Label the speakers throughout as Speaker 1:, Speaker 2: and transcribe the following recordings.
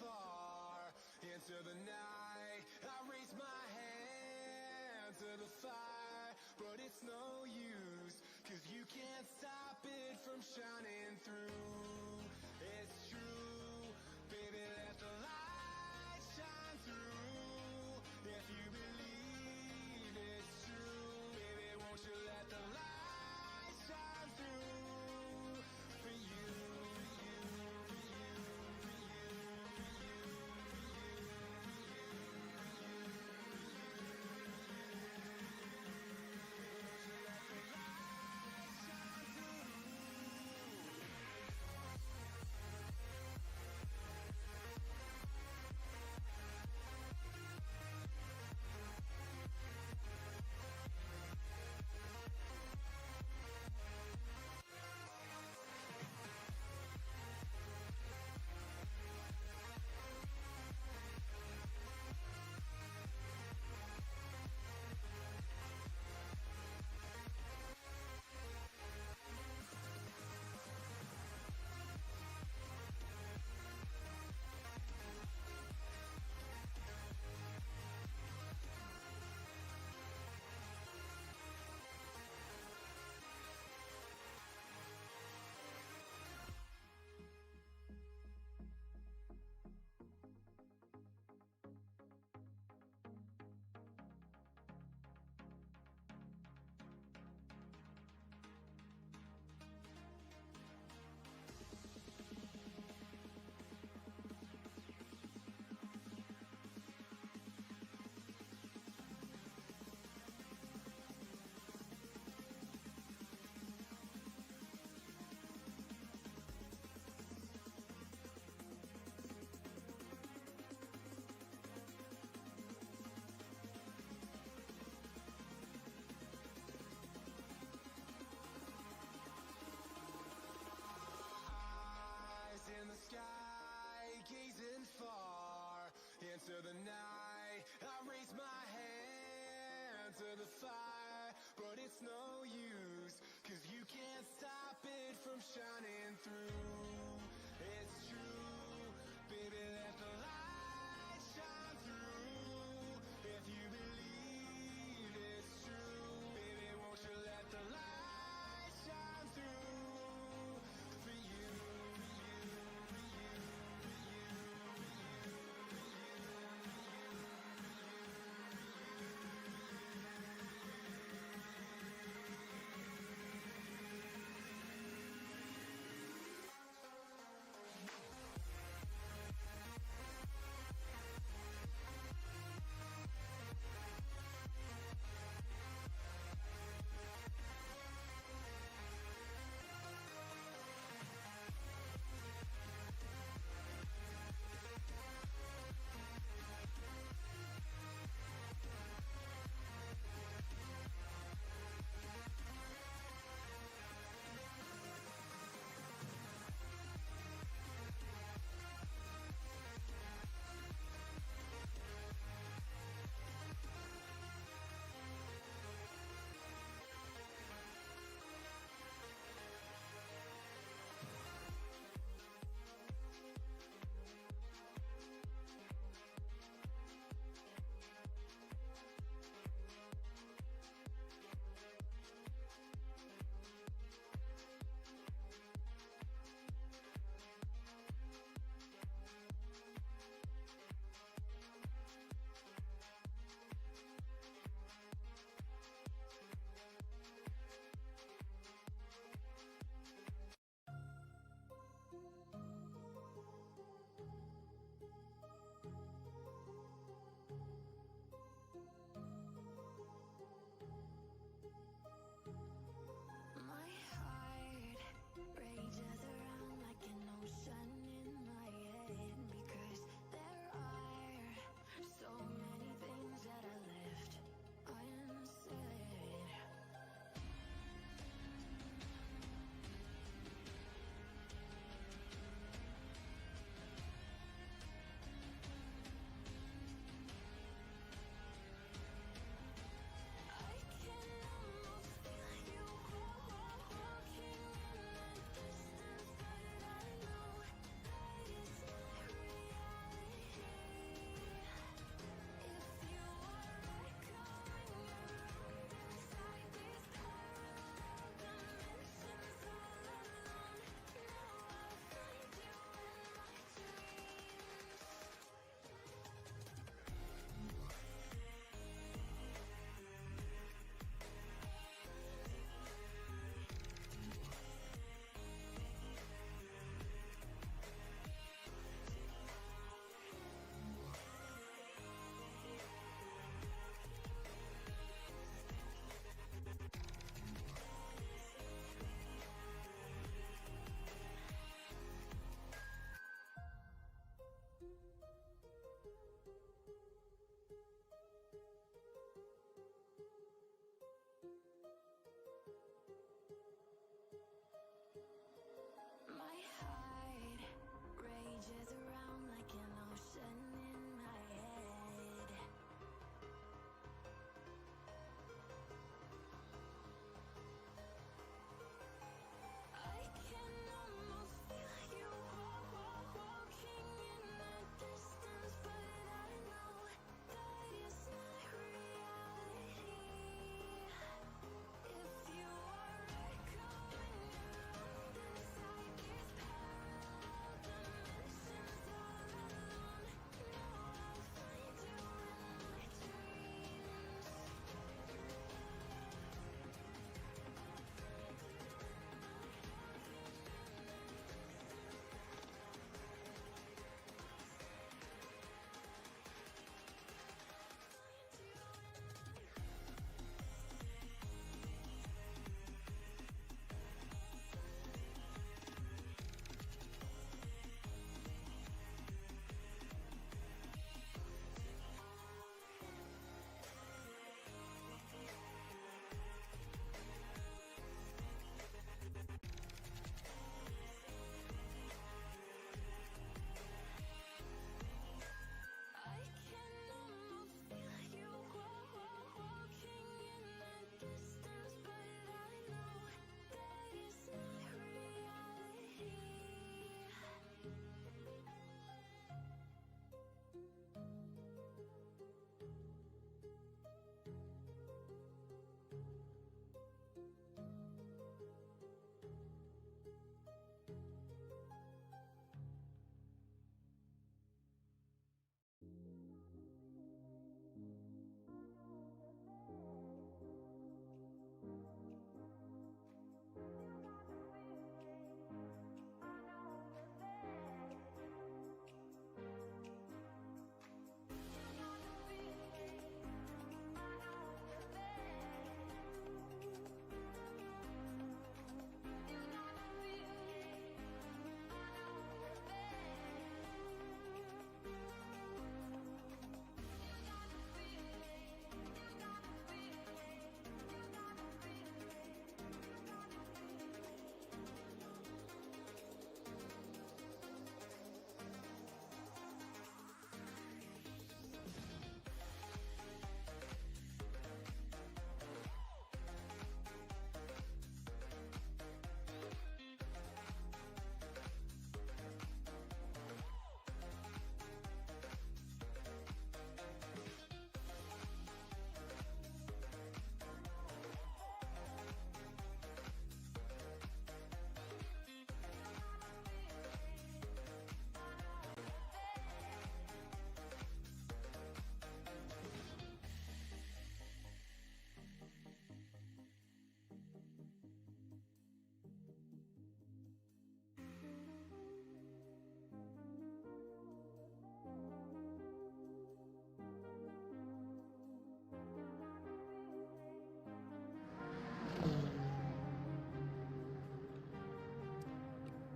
Speaker 1: far into the night. I raise my hand to the fire, but it's no use, 'cause you can't stop it from shining through. It's true, baby, let the light shine through. If you believe it's true, baby, won't you let the light shine through for you. In the sky, gazing far into the night. I raise my hand to the fire, but it's no use, 'cause you can't stop it from shining through. It's true, baby, let the light shine through. If you believe it's true, baby, won't you let the light shine through for you.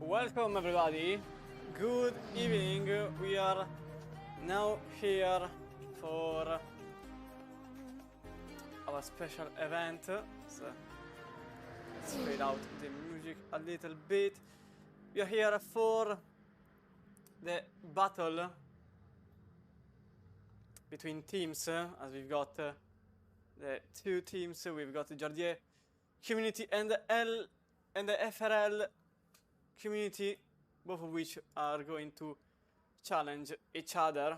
Speaker 2: Welcome everybody, good evening. We are now here for our special event. So let's fade out the music a little bit. We are here for the battle between teams, as we've got the two teams. We've got the Jardier Community and the FRL Community, both of which are going to challenge each other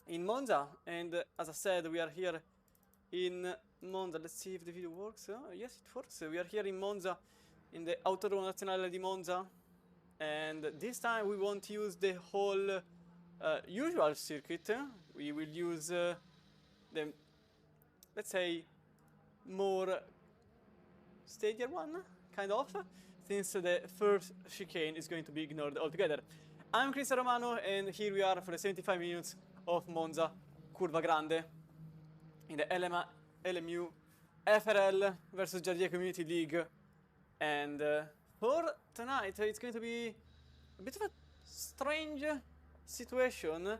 Speaker 2: in Monza. And as I said, we are here in Monza. Let's see if the video works. Yes, it works. We are here in Monza, in the Autodromo Nazionale di Monza, and this time we won't use the whole usual circuit. We will use the, let's say, more stadium one, kind of, since the first chicane is going to be ignored altogether. I'm Cristiano Romano, and here we are for the 75 minutes of Monza Curve Grande in the LMU FRL versus Jardier Community League. And for tonight, it's going to be a bit of a strange situation,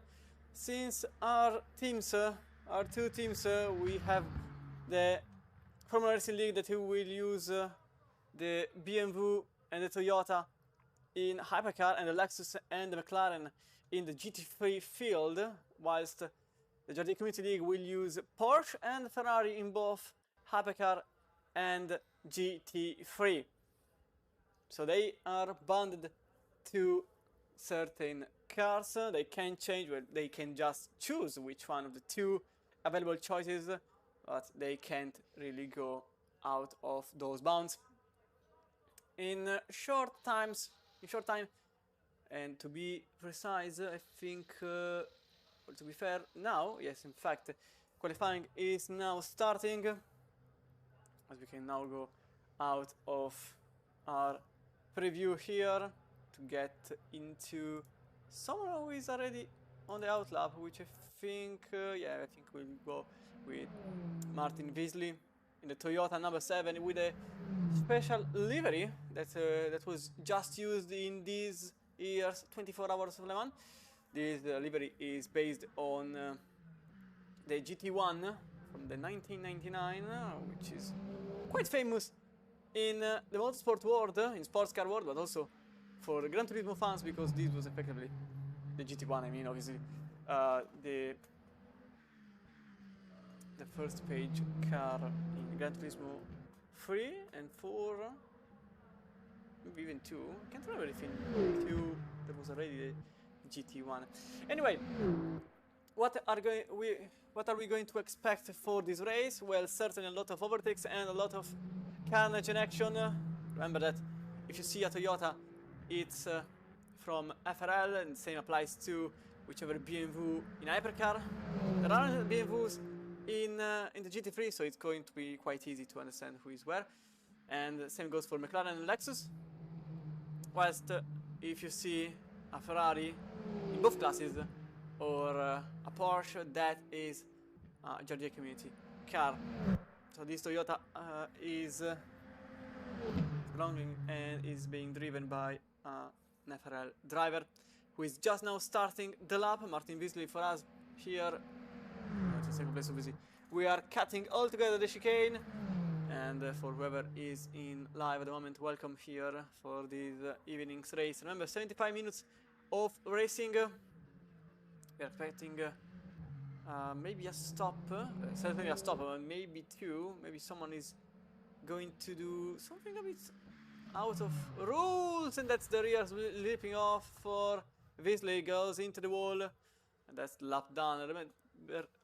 Speaker 2: since our teams, our two teams, we have the Formula Racing League that will use the BMW and the Toyota in Hypercar, and the Lexus and the McLaren in the GT3 field, whilst the Jardier Community League will use Porsche and Ferrari in both Hypercar and GT3. So they are bounded to certain cars. They can change, well, they can just choose which one of the two available choices, but they can't really go out of those bounds. In short time, and to be precise, I think, well, to be fair, now, yes, in fact, qualifying is now starting, as we can now go out of our preview here to get into someone who is already on the outlap, which I think, yeah, I think we'll go with Martin Wiesli in the Toyota number 7 with a special livery that was just used in this year's 24 Hours of Le Mans. This livery is based on the GT1 from the 1999, which is quite famous in the motorsport world, in sports car world, but also for Gran Turismo fans, because this was effectively the GT1. I mean, obviously, the first page car in Gran Turismo 3 and 4, maybe even 2. I can't remember if in 2 there was already the GT1. Anyway, what are we going to expect for this race? Well, certainly a lot of overtakes and a lot of carnage and action. Remember that if you see a Toyota, it's from FRL, and the same applies to whichever BMW in Hypercar. There are BMWs in the GT3, so it's going to be quite easy to understand who is where. And the same goes for McLaren and Lexus. Whilst if you see a Ferrari in both classes, or a Porsche, that is a Jardier Community car. So this Toyota is belonging and is being driven by an FRL driver who is just now starting the lap. Martin Wiesli for us here. It's a second place, obviously. We are cutting all together the chicane, and for whoever is in live at the moment, welcome here for this evening's race. Remember, 75 minutes of racing. We are expecting maybe a stop, certainly a stop, maybe two. Maybe someone is going to do something a bit out of rules, and that's the rear leaping off for Wiesli. Goes into the wall, and that's the lap done. Remember,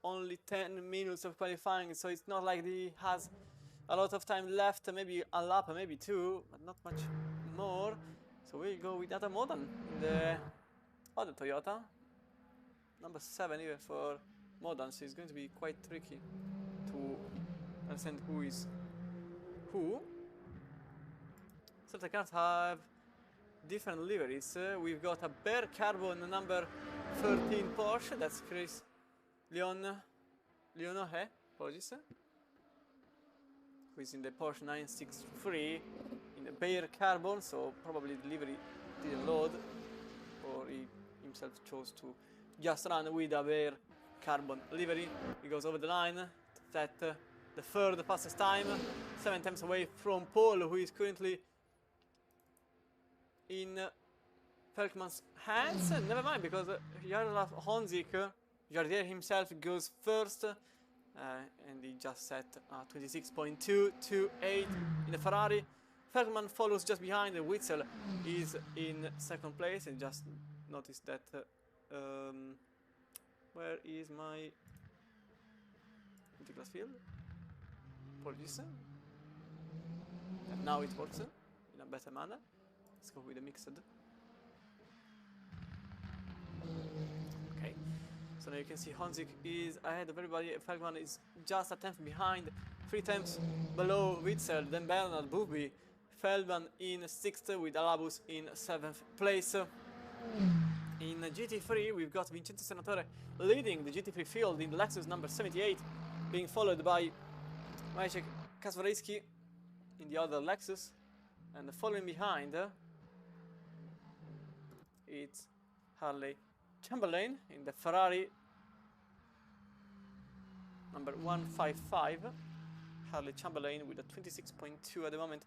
Speaker 2: only 10 minutes of qualifying, so it's not like he has a lot of time left. Maybe a lap, maybe two, but not much more. So we'll go with Adam Modan in the other Toyota. Number 7 even for Modan, so it's going to be quite tricky to understand who is who. Certain cars have different liveries. We've got a bare carbon number 13 Porsche, that's Chris Leonohe, apologies, who is in the Porsche 963 in the bare carbon, so probably the livery didn't load, or he himself chose to just run with a bare carbon livery. He goes over the line to set the third fastest time, 7 times away from Paul, who is currently in Felkman's hands. Never mind, because Jarlav Honzik, Jardier himself, goes first, and he just set 26.228 in the Ferrari. Felkman follows just behind. Witzel is in second place, and just noticed that where is my multi-class field? Apologies. And now it works in a better manner. Let's go with the mixed. Okay, so now you can see Honzik is ahead of everybody. Felkman is just a tenth behind, 3 tenths below Witzel, then Bernard Booby. Feldman in 6th with Alabus in 7th place. In GT3 we've got Vincenzo Senatore leading the GT3 field in the Lexus number 78, being followed by Maciek Kaswaryski in the other Lexus, and following behind it's Harley Chamberlain in the Ferrari number 155. Harley Chamberlain with a 26.2 at the moment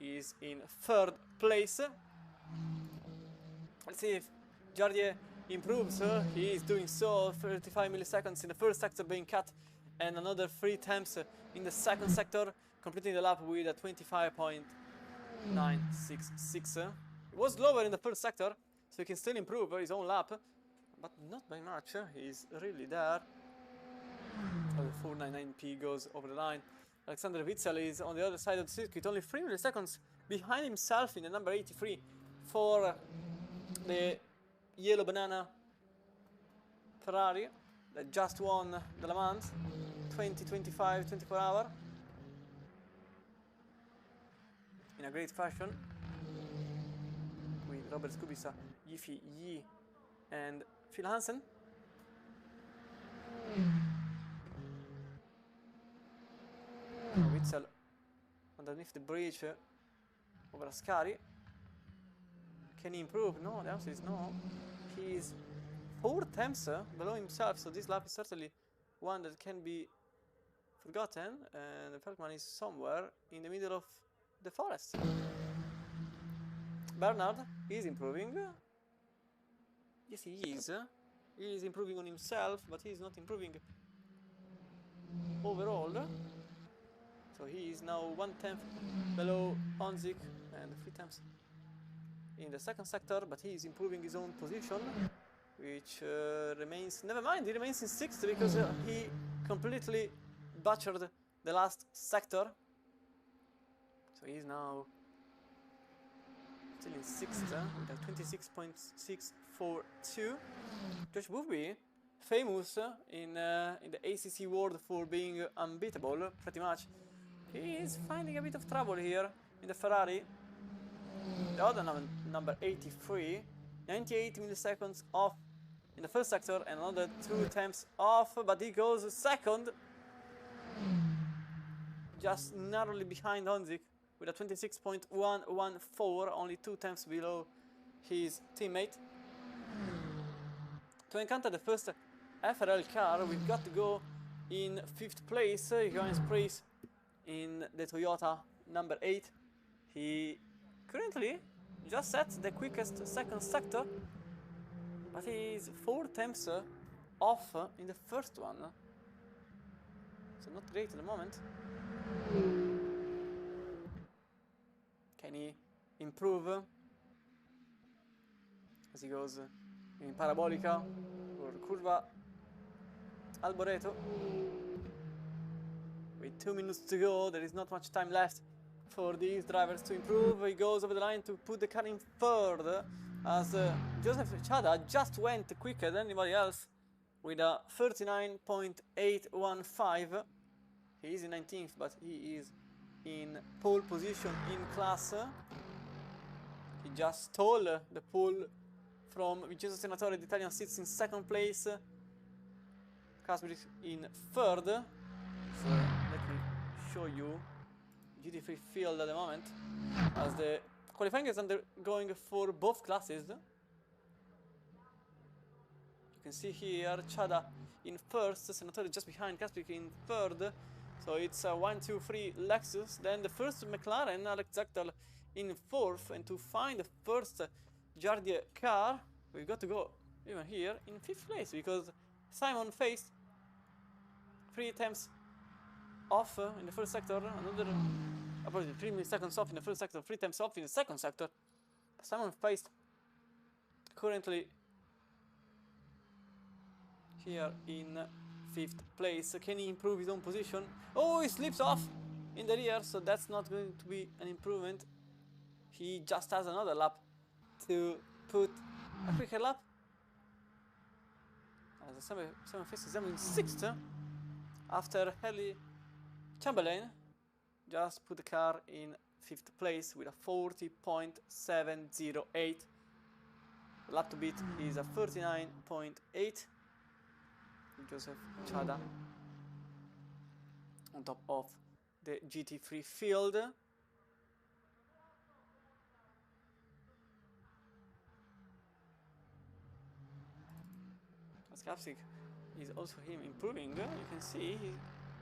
Speaker 2: is in 3rd place. Let's see if Jardier improves. He is doing so. 35 milliseconds in the first sector being cut, and another 3 times in the second sector, completing the lap with a 25.966. It was lower in the first sector, so he can still improve his own lap, but not by much. He's really there. The 499p goes over the line. Alexander Witzel is on the other side of the circuit, only 3 milliseconds behind himself in the number 83 for the yellow banana Ferrari that just won the Le Mans 2025 24 hour in a great fashion, with Robert Kubica, Yiffy Yi and Phil Hansen. Witzel underneath the bridge over Ascari. Can he improve? No, the answer is no. He is 4 tenths below himself, so this lap is certainly one that can be forgotten, and Felkman is somewhere in the middle of the forest. Bernard is improving. Yes, he is. He is improving on himself, but he is not improving overall. So he is now 1 tenth below Honzik and 3 tenths in the second sector, but he is improving his own position, which remains... Never mind, he remains in 6th because he completely butchered the last sector. So he is now still in 6th with a 26.642. Josh Booby, famous in the ACC world for being unbeatable, pretty much. He is finding a bit of trouble here in the Ferrari. The other number 83, 98 milliseconds off in the first sector and another 2 tenths off, but he goes second, just narrowly behind Honzik with a 26.114, only 2 tenths below his teammate. To encounter the first FRL car, we've got to go in 5th place. Johannes Preece in the Toyota number 8. He currently just set the quickest second sector, but he is 4 tenths off in the first one, so not great at the moment. Can he improve as he goes in Parabolica or Curva Alboreto? With 2 minutes to go, there is not much time left for these drivers to improve. He goes over the line to put the car in 3rd, as Joseph Chada just went quicker than anybody else with a 39.815. He is in 19th, but he is in pole position in class. He just stole the pole from Vincenzo Senatore. The Italian sits in 2nd place. Kasperik in 3rd. So let me show you GT3 field at the moment, as the qualifying is undergoing for both classes. You can see here Chada in first, Senatore just behind, Kaspik in third. So it's 1, 2, 3 Lexus. Then the first McLaren, Alex Zachtal in fourth. And to find the first Jardier car, we've got to go even here in fifth place, because Simon faced 3 attempts off in the first sector, another apologies, 3 milliseconds off in the first sector, 3 attempts off in the second sector. Simon faced currently here in 5th place. Can he improve his own position? Oh, he slips off in the rear, so that's not going to be an improvement. He just has another lap to put a quicker lap. As Simon faces them in 6th after Haley Chamberlain just put the car in 5th place with a 40.708. The lap to beat is a 39.8. Joseph Chada on top of the GT3 field. Kapsik is also him improving. You can see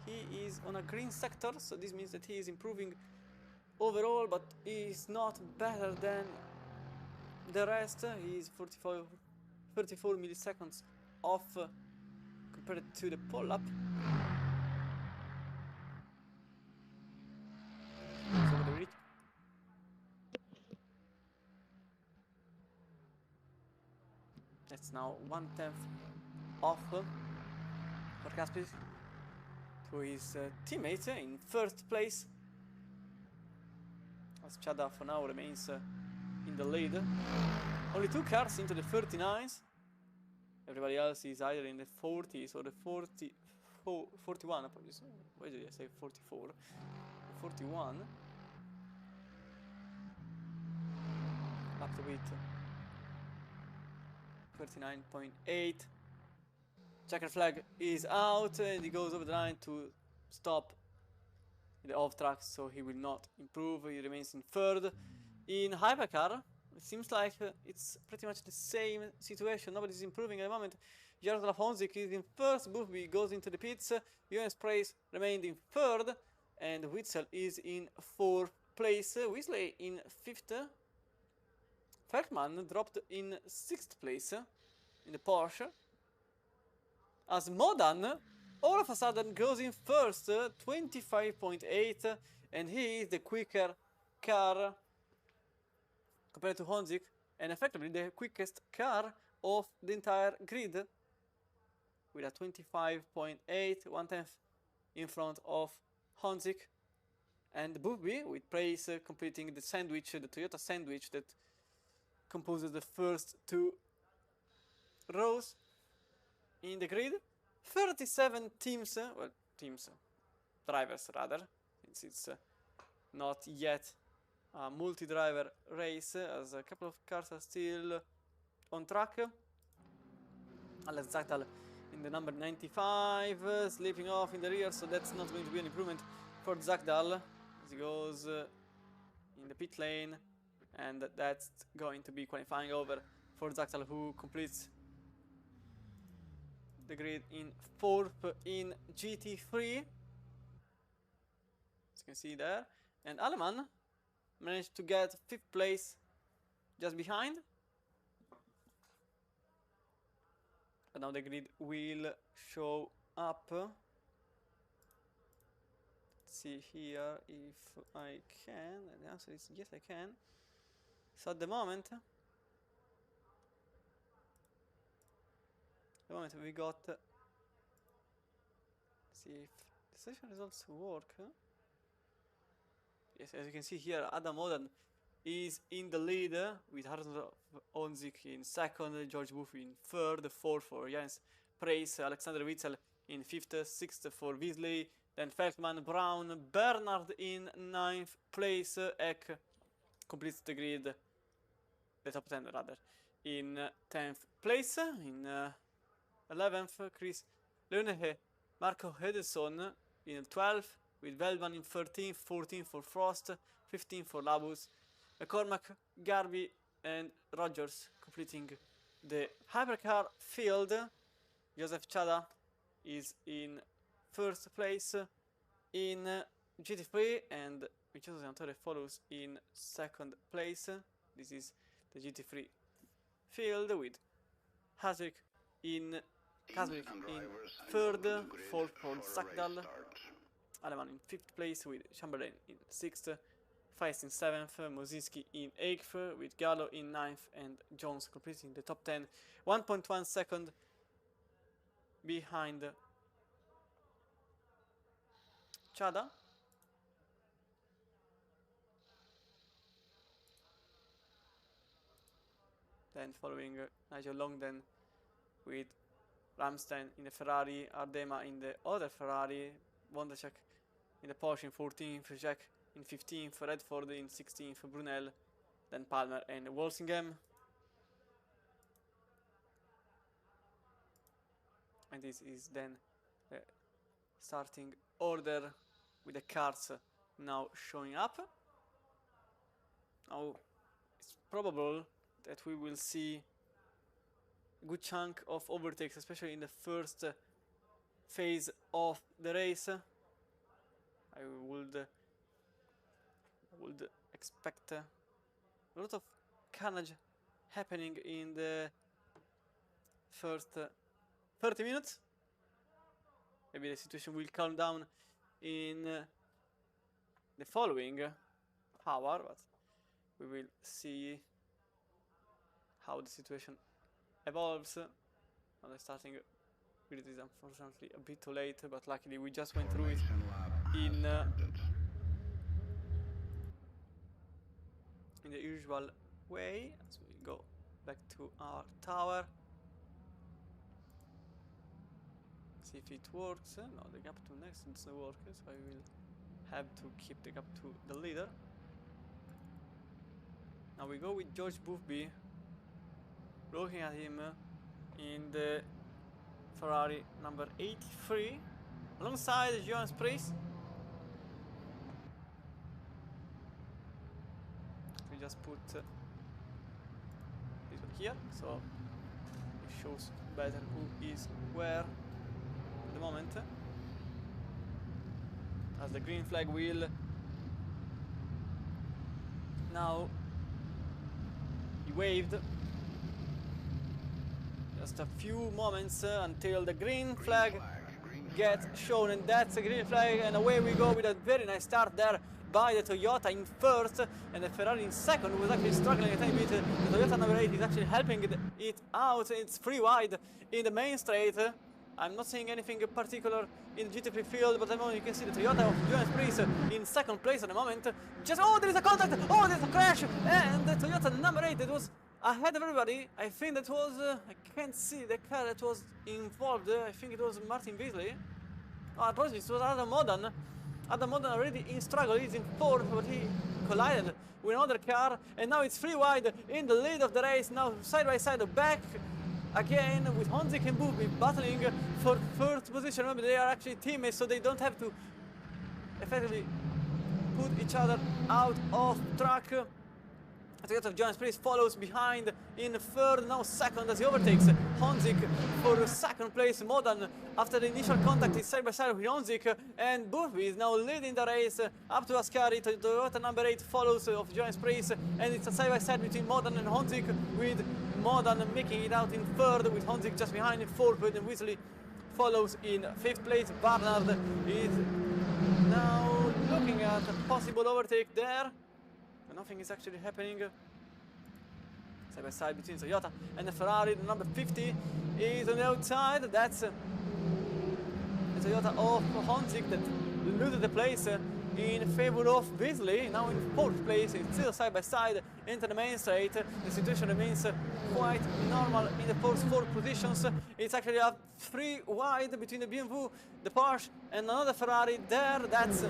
Speaker 2: he is on a green sector, so this means that he is improving overall, but he is not better than the rest. He is 34 milliseconds off compared to the pole lap. That's now 1/10 off for Kaspis to his teammate in first place, as Chada for now remains in the lead. Only 2 cars into the 39s. Everybody else is either in the 40s or the 41. Apologies. Why did I say 44? 41. Lap to beat 39.8. Checker flag is out and he goes over the line to stop the off track, so he will not improve. He remains in third. In Hypercar, it seems like it's pretty much the same situation. Nobody's improving at the moment. Jaroslav Honzik is in first. Bufby goes into the pits. Jonas Praise remained in third, and Witzel is in fourth place. Weasley in fifth. Feldman dropped in 6th place in the Porsche. As Modan all of a sudden goes in first, 25.8, and he is the quicker car compared to Honzik, and effectively the quickest car of the entire grid with a 25.8, 1/10 in front of Honzik. And Bufby with Praise completing the sandwich, the Toyota sandwich that composes the first 2 rows in the grid. 37 teams, drivers rather, since it's not yet a multi-driver race, as a couple of cars are still on track. Alex Zachtal in the number 95, slipping off in the rear, so that's not going to be an improvement for Zachtal as he goes in the pit lane. And that's going to be qualifying over for Zachtal, who completes the grid in 4th in GT3, as you can see there. And Aleman managed to get 5th place just behind. But now the grid will show up. Let's see here if I can. And the answer is yes, I can. So at the moment we got, see if the session results work. Yes, as you can see here, Adam Modan is in the lead with Jaroslav Honzik in second, George Buffy in third, 4th for Jens Praise, Alexander Witzel in 5th, 6th for Weasley, then Feldman, Brown, Bernard in 9th place. Eck completes the grid, the top 10 rather, in 10th place. In 11th, Chris Leonehe, Marco Hedison in 12th, with Veldman in 13th, 14th for Frost, 15th for Labus, McCormack, Garvey, and Rogers completing the hypercar field. Joseph Chada is in first place in GT3, and Vincenzo Santore follows in second place. This is the GT3 field with Haswick in third, fourth for Sackdal, Aleman in fifth place with Chamberlain in sixth, Feist in seventh, Mosinski in eighth, with Gallo in ninth, and Jones completing the top 10, 1.1 second behind Chada. Then following Nigel Longden with Ramstein in the Ferrari, Ardema in the other Ferrari, Wondacek in the Porsche in 14th, Jack in 15th, Redford in 16th, Brunel, then Palmer and Walsingham. And this is then the starting order with the cars now showing up. Now it's probable that we will see a good chunk of overtakes, especially in the first phase of the race. I would expect a lot of carnage happening in the first 30 minutes. Maybe the situation will calm down in the following hour, but we will see how the situation evolves. Now the starting grid is unfortunately a bit too late, but luckily we just went through it in the usual way. As we go back to our tower, see if it works. No, the gap to next doesn't work, so I will have to keep the gap to the leader. Now we go with George Boothby, looking at him in the Ferrari number 83 alongside Johan Sprees. We just put this one here, so it shows better who is where at the moment. As the green flag will now be waved. Just a few moments until the green flag gets shown, and that's a green flag, and away we go with a very nice start there by the Toyota in first, and the Ferrari in second was actually struggling a tiny bit. The Toyota number 8 is actually helping it out. It's free wide in the main straight. I'm not seeing anything particular in the GT3 field, but at the moment you can see the Toyota of Johan Sprees in second place at the moment. Just, oh, there is a contact, oh, there's a crash, and the Toyota number 8 that was ahead of everybody. I think that was, I can't see the car that was involved. I think it was Martin Beasley. Oh, apologies, it was Adam Modern. Adam Modern already in struggle, he's in fourth, but he collided with another car, and now it's free wide in the lead of the race. Now side by side, back again with Honzik and Boothby battling for third position. Remember, they are actually teammates, so they don't have to effectively put each other out of track. The Toyota of Johan Sprees follows behind in third, now second as he overtakes Honzik for second place. Modern, after the initial contact, is side by side with Honzik, and Boothby is now leading the race up to Ascari. Toyota number 8 follows of Johan Sprees, and it's a side by side between Modern and Honzik, with Modern making it out in third, with Honzik just behind in fourth, and Weasley follows in fifth place. Barnard is now looking at a possible overtake there. Nothing is actually happening. Side by side between Toyota and the Ferrari. The number 50 is on the outside. That's the Toyota of Honzik that looted the place in favor of Beasley. Now in fourth place, it's still side by side into the main straight. The situation remains quite normal in the first four positions. It's actually a free wide between the BMW, the Porsche, and another Ferrari there. That's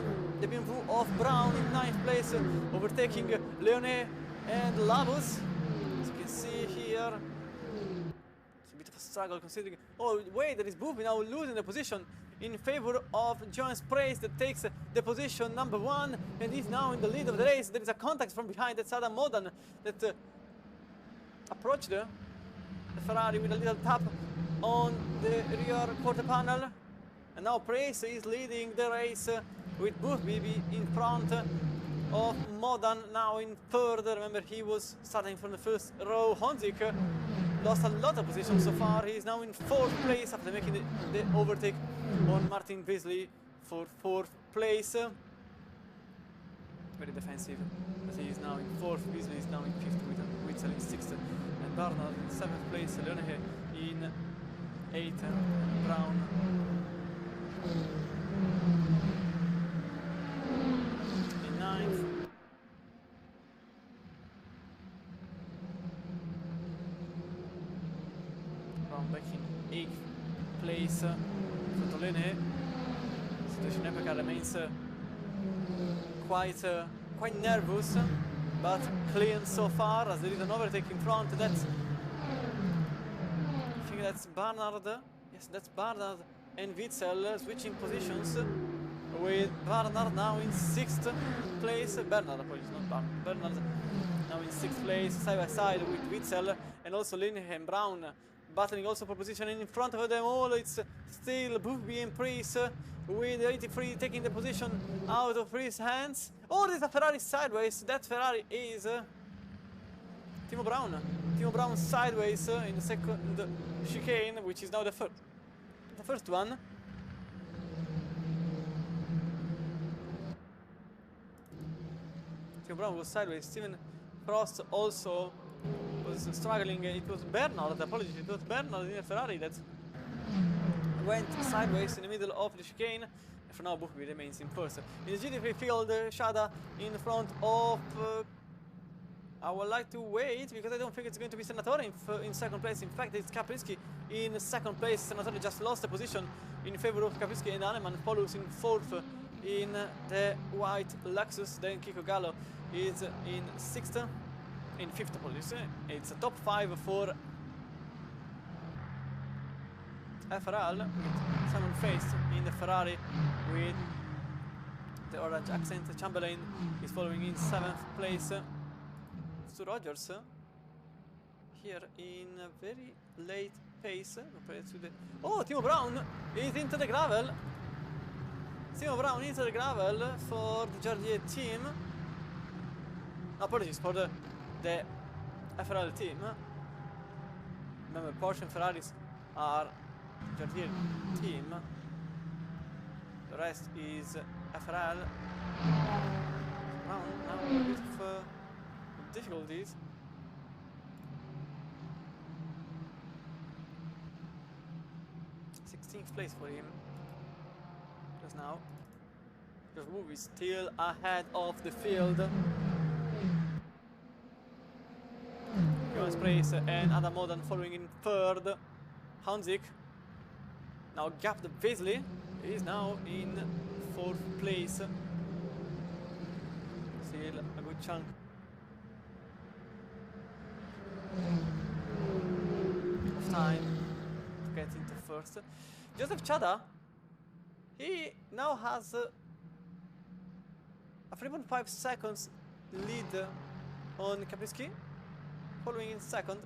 Speaker 2: the BMW of Brown in ninth place, overtaking Leone and Labus. As you can see here, it's a bit of a struggle considering. Oh wait, there is Bubi now losing the position in favor of Johannes Prace that takes the position number 1 and is now in the lead of the race. There is a contact from behind. That's Adam Modan that approached the Ferrari with a little tap on the rear quarter panel. And now Prace is leading the race with Bubi in front of Modan now in third. Remember, he was starting from the first row. Honzik lost a lot of positions so far. He is now in 4th place after making the overtake on Martin Beasley for 4th place. Very defensive, but he is now in 4th. Beasley is now in 5th with Witzel in 6th. And Barnard in 7th place. Leonehe in 8th. Brown in 9th. Back in 8th place. Leonehe. Situation Hypercar remains quite nervous, but clean so far as there is an overtake in front. I think that's Barnard. Yes, that's Barnard and Witzel switching positions with Barnard now in 6th place. Bernard, apologies, not Barnard. Bernard now in 6th place, side by side with Witzel, and also Leonehe and Brown battling also for position. And in front of them all it's still Bubi and Priest with 83 taking the position out of Priest's hands. Oh, there's a Ferrari sideways. That Ferrari is Timo Brown. Timo Brown sideways in the second chicane, which is now the first one. Timo Brown was sideways. Steven Frost also was struggling. It was Bernard, apologies, it was Bernard in a Ferrari that went sideways in the middle of the chicane. And for now, Bubi remains in first. In the GT3 field, Shada in front of. I would like to wait because I don't think it's going to be Senatore in second place. In fact, it's Caprisky in second place. Senatore just lost the position in favor of Caprisky, and Aleman follows in 4th in the white Lexus. Then Kiko Gallo is in 6th. In 5th, apologies. It's a top 5 for FRL with Simon Faced in the Ferrari with the orange accent. Chamberlain is following in 7th place. Stu Rogers here in a very late pace compared to the. Oh, Timo Brown is into the gravel. Timo Brown into the gravel for the Jardier team. Apologies for the FRL team. Remember, Porsche and Ferraris are Jardier team. The rest is FRL. Now a bit of difficulties. th place for him just now. The Bubi is still ahead of the field. Johannes Prace and Adam Modan following in 3rd. Honzik now gapped Beasley. He is now in 4th place. Still a good chunk of time to get into 1st. Joseph Chada, he now has a 3.5 seconds lead on Caprisky, following in 2nd.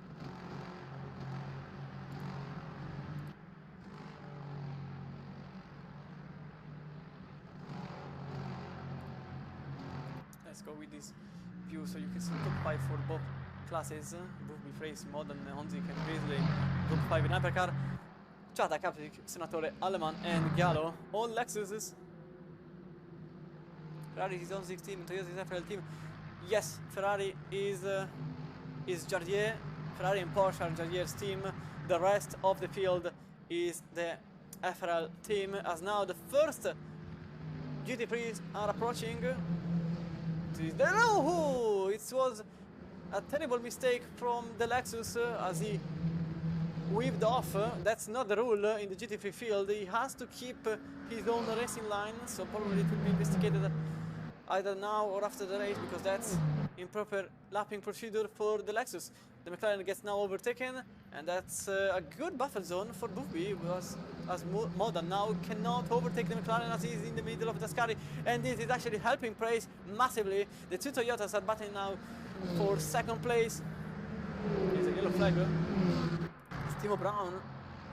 Speaker 2: Let's go with this view so you can see top 5 for both classes. Bubi, Frace, Modan, Honzik and Beasley. Top 5 in Hypercar. Chata, Caprisky, Senatore, Aleman and Gallo. All Lexuses. Ferrari is on 16, Toyota is FRL team. Yes, Ferrari is Jardier. Ferrari and Porsche are Jardier's team. The rest of the field is the FRL team. As now the first GT3s are approaching. Oh, it was a terrible mistake from the Lexus as he weaved off. That's not the rule in the GT3 field. He has to keep his own racing line, so probably it will be investigated either now or after the race, because that's improper lapping procedure for the Lexus. The McLaren gets now overtaken, And that's a good buffer zone for Buffy, as Modan now cannot overtake the McLaren as he's in the middle of the Ascari, and this is actually helping Praise massively. The two Toyotas are battling now for second place. There's a yellow flag. Timo Brown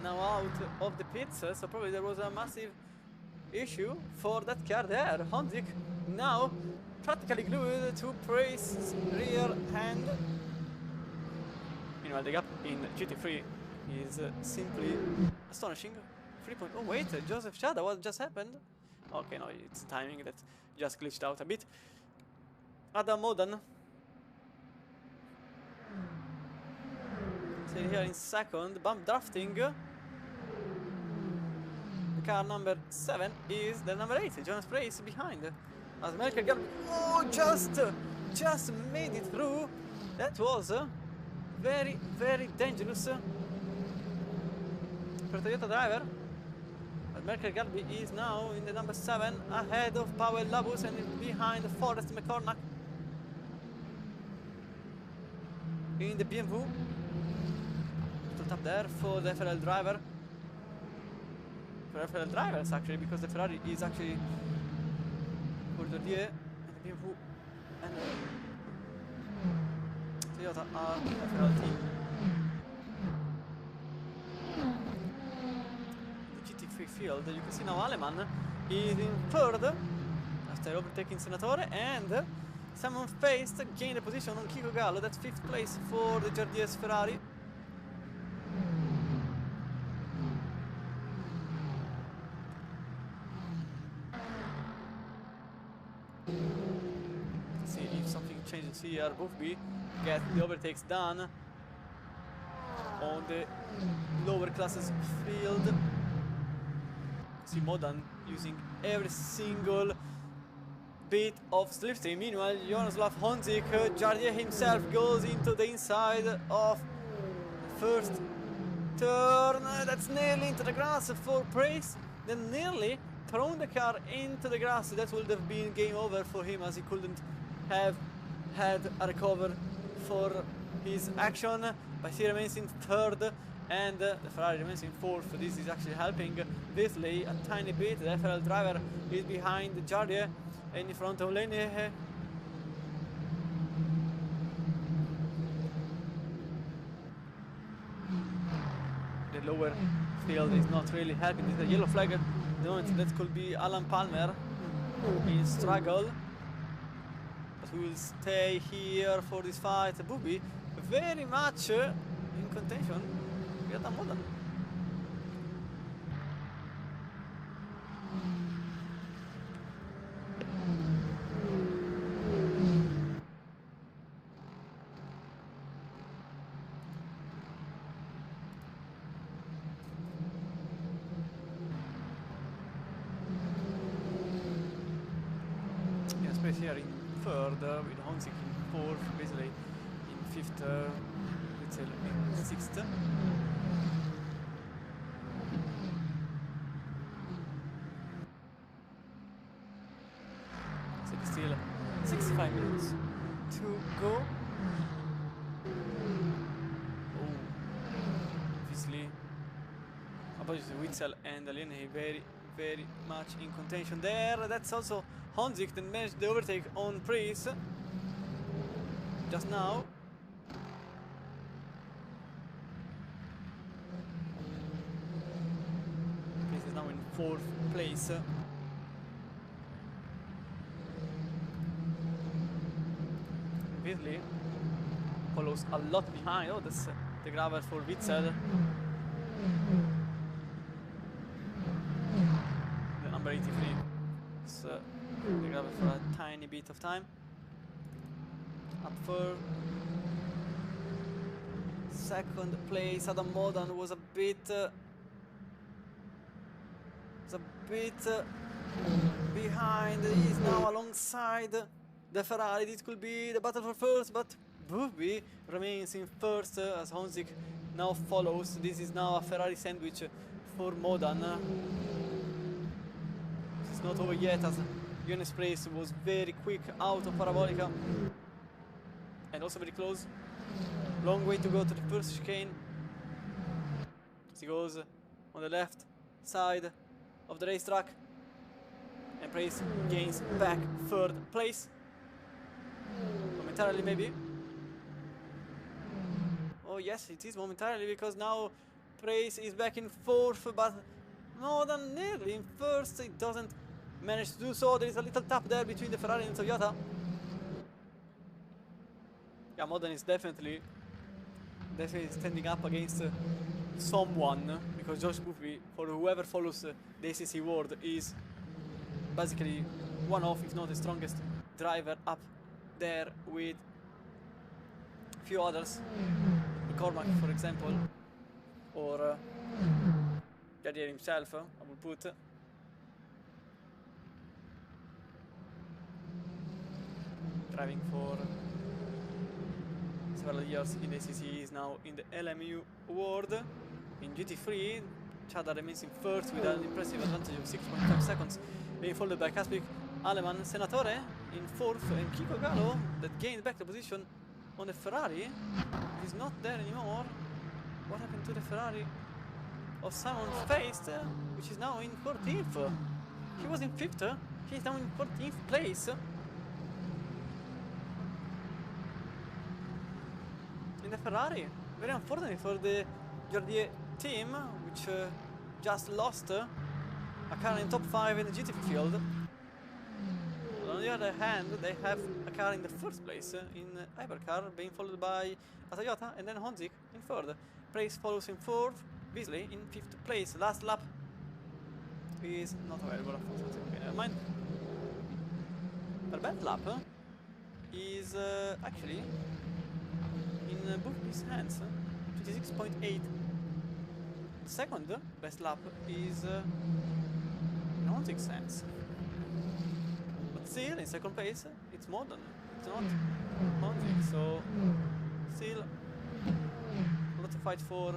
Speaker 2: now out of the pits, so probably there was a massive issue for that car there. Honzik now practically glued to Praise rear hand. Meanwhile, the gap in GT3 is simply astonishing. 3 point. Oh wait, Joseph Chada, what just happened? Okay, no, it's timing that just glitched out a bit. Adam Modan. So here in second, bump drafting. The car number 7 is the number 8, Jonas Praise behind. As Merkel got, oh, just made it through. That was very, very dangerous for Toyota driver. But Merkel Galbi is now in the number 7, ahead of Pavel Labus and behind Forrest McCormack in the BMW. To top there for the FRL driver. For FRL drivers actually, because the Ferrari is actually for Jardier and the BMW and Toyota are FRL team. The GT3 field, you can see now Aleman is in third after overtaking Senatore, and Simon Feist gained a position on Kiko Gallo. That's 5th place for the Jardier's Ferrari. See if something changes here. Buffby gets the overtakes done on the lower classes field. See Modan using every single bit of slipstream. Meanwhile, Jaroslav Honzik, Jardier himself, goes into the inside of the first turn. That's nearly into the grass for Praise. Then nearly thrown the car into the grass. That would have been game over for him, as he couldn't have had a recover for his action. But he remains in third, and the Ferrari remains in fourth. This is actually helping Bisley a tiny bit. The FRL driver is behind Jardier and in front of Lenny. The lower field is not really helping. There's a yellow flag. No, that could be Alan Palmer in struggle, but we will stay here for this fight. Bubi very much in contention. We got a Modan. Here in third, with Honzik in fourth, basically in fifth, let's say in sixth. So there's still 65 minutes to go. Oh, obviously, opposite Witzel and Aliene very much in contention there. That's also Honzik that managed the overtake on Praise just now. Praise is now in fourth place. Beasley follows a lot behind. Oh, that's the gravel for Witzel. The number 83. It's the gravel for a tiny bit of time. Up for second place, Adam Modan was a bit behind. He is now alongside the Ferrari. This could be the battle for first, but Bubi remains in first as Honzik now follows. This is now a Ferrari sandwich for Modan. This is not over yet, as Jonas Praise was very quick out of Parabolica and also very close. Long way to go to the first chicane. he goes on the left side of the racetrack. And Praise gains back 3rd place. Momentarily maybe. Oh yes, it is momentarily, because now Praise is back in 4th, but more than nearly in 1st. It doesn't manage to do so. There is a little tap there between the Ferrari and Toyota. Yeah, Modern is definitely standing up against someone, because Josh Buffy, for whoever follows the ACC world, is basically one of, if not the strongest driver up there, with few others, McCormack for example, or Jardier himself, I would put. Driving for several years in the ACC, is now in the LMU world. In GT3, Chada remains in 1st with an impressive advantage of 6.5 seconds, being followed by Kaspik Aleman Senatore in 4th, and Kiko Gallo, that gained back the position on the Ferrari, is not there anymore. What happened to the Ferrari of Simon Feist, which is now in 14th? He was in 5th, he is now in 14th place. In the Ferrari, very unfortunate for the Jardier team, which just lost a car in top 5 in the GT field. On the other hand, they have a car in the 1st place in Hypercar, being followed by a Toyota, and then Honzik in 3rd. Praise follows in 4th, Beasley in 5th place. Last lap is not available, unfortunately. Okay, never mind. A bad lap is actually in both his hands, 26.8. The second best lap is in Honzik's hands. But still, in 2nd place, it's Modern. It's not Honzik, so still a lot to fight for.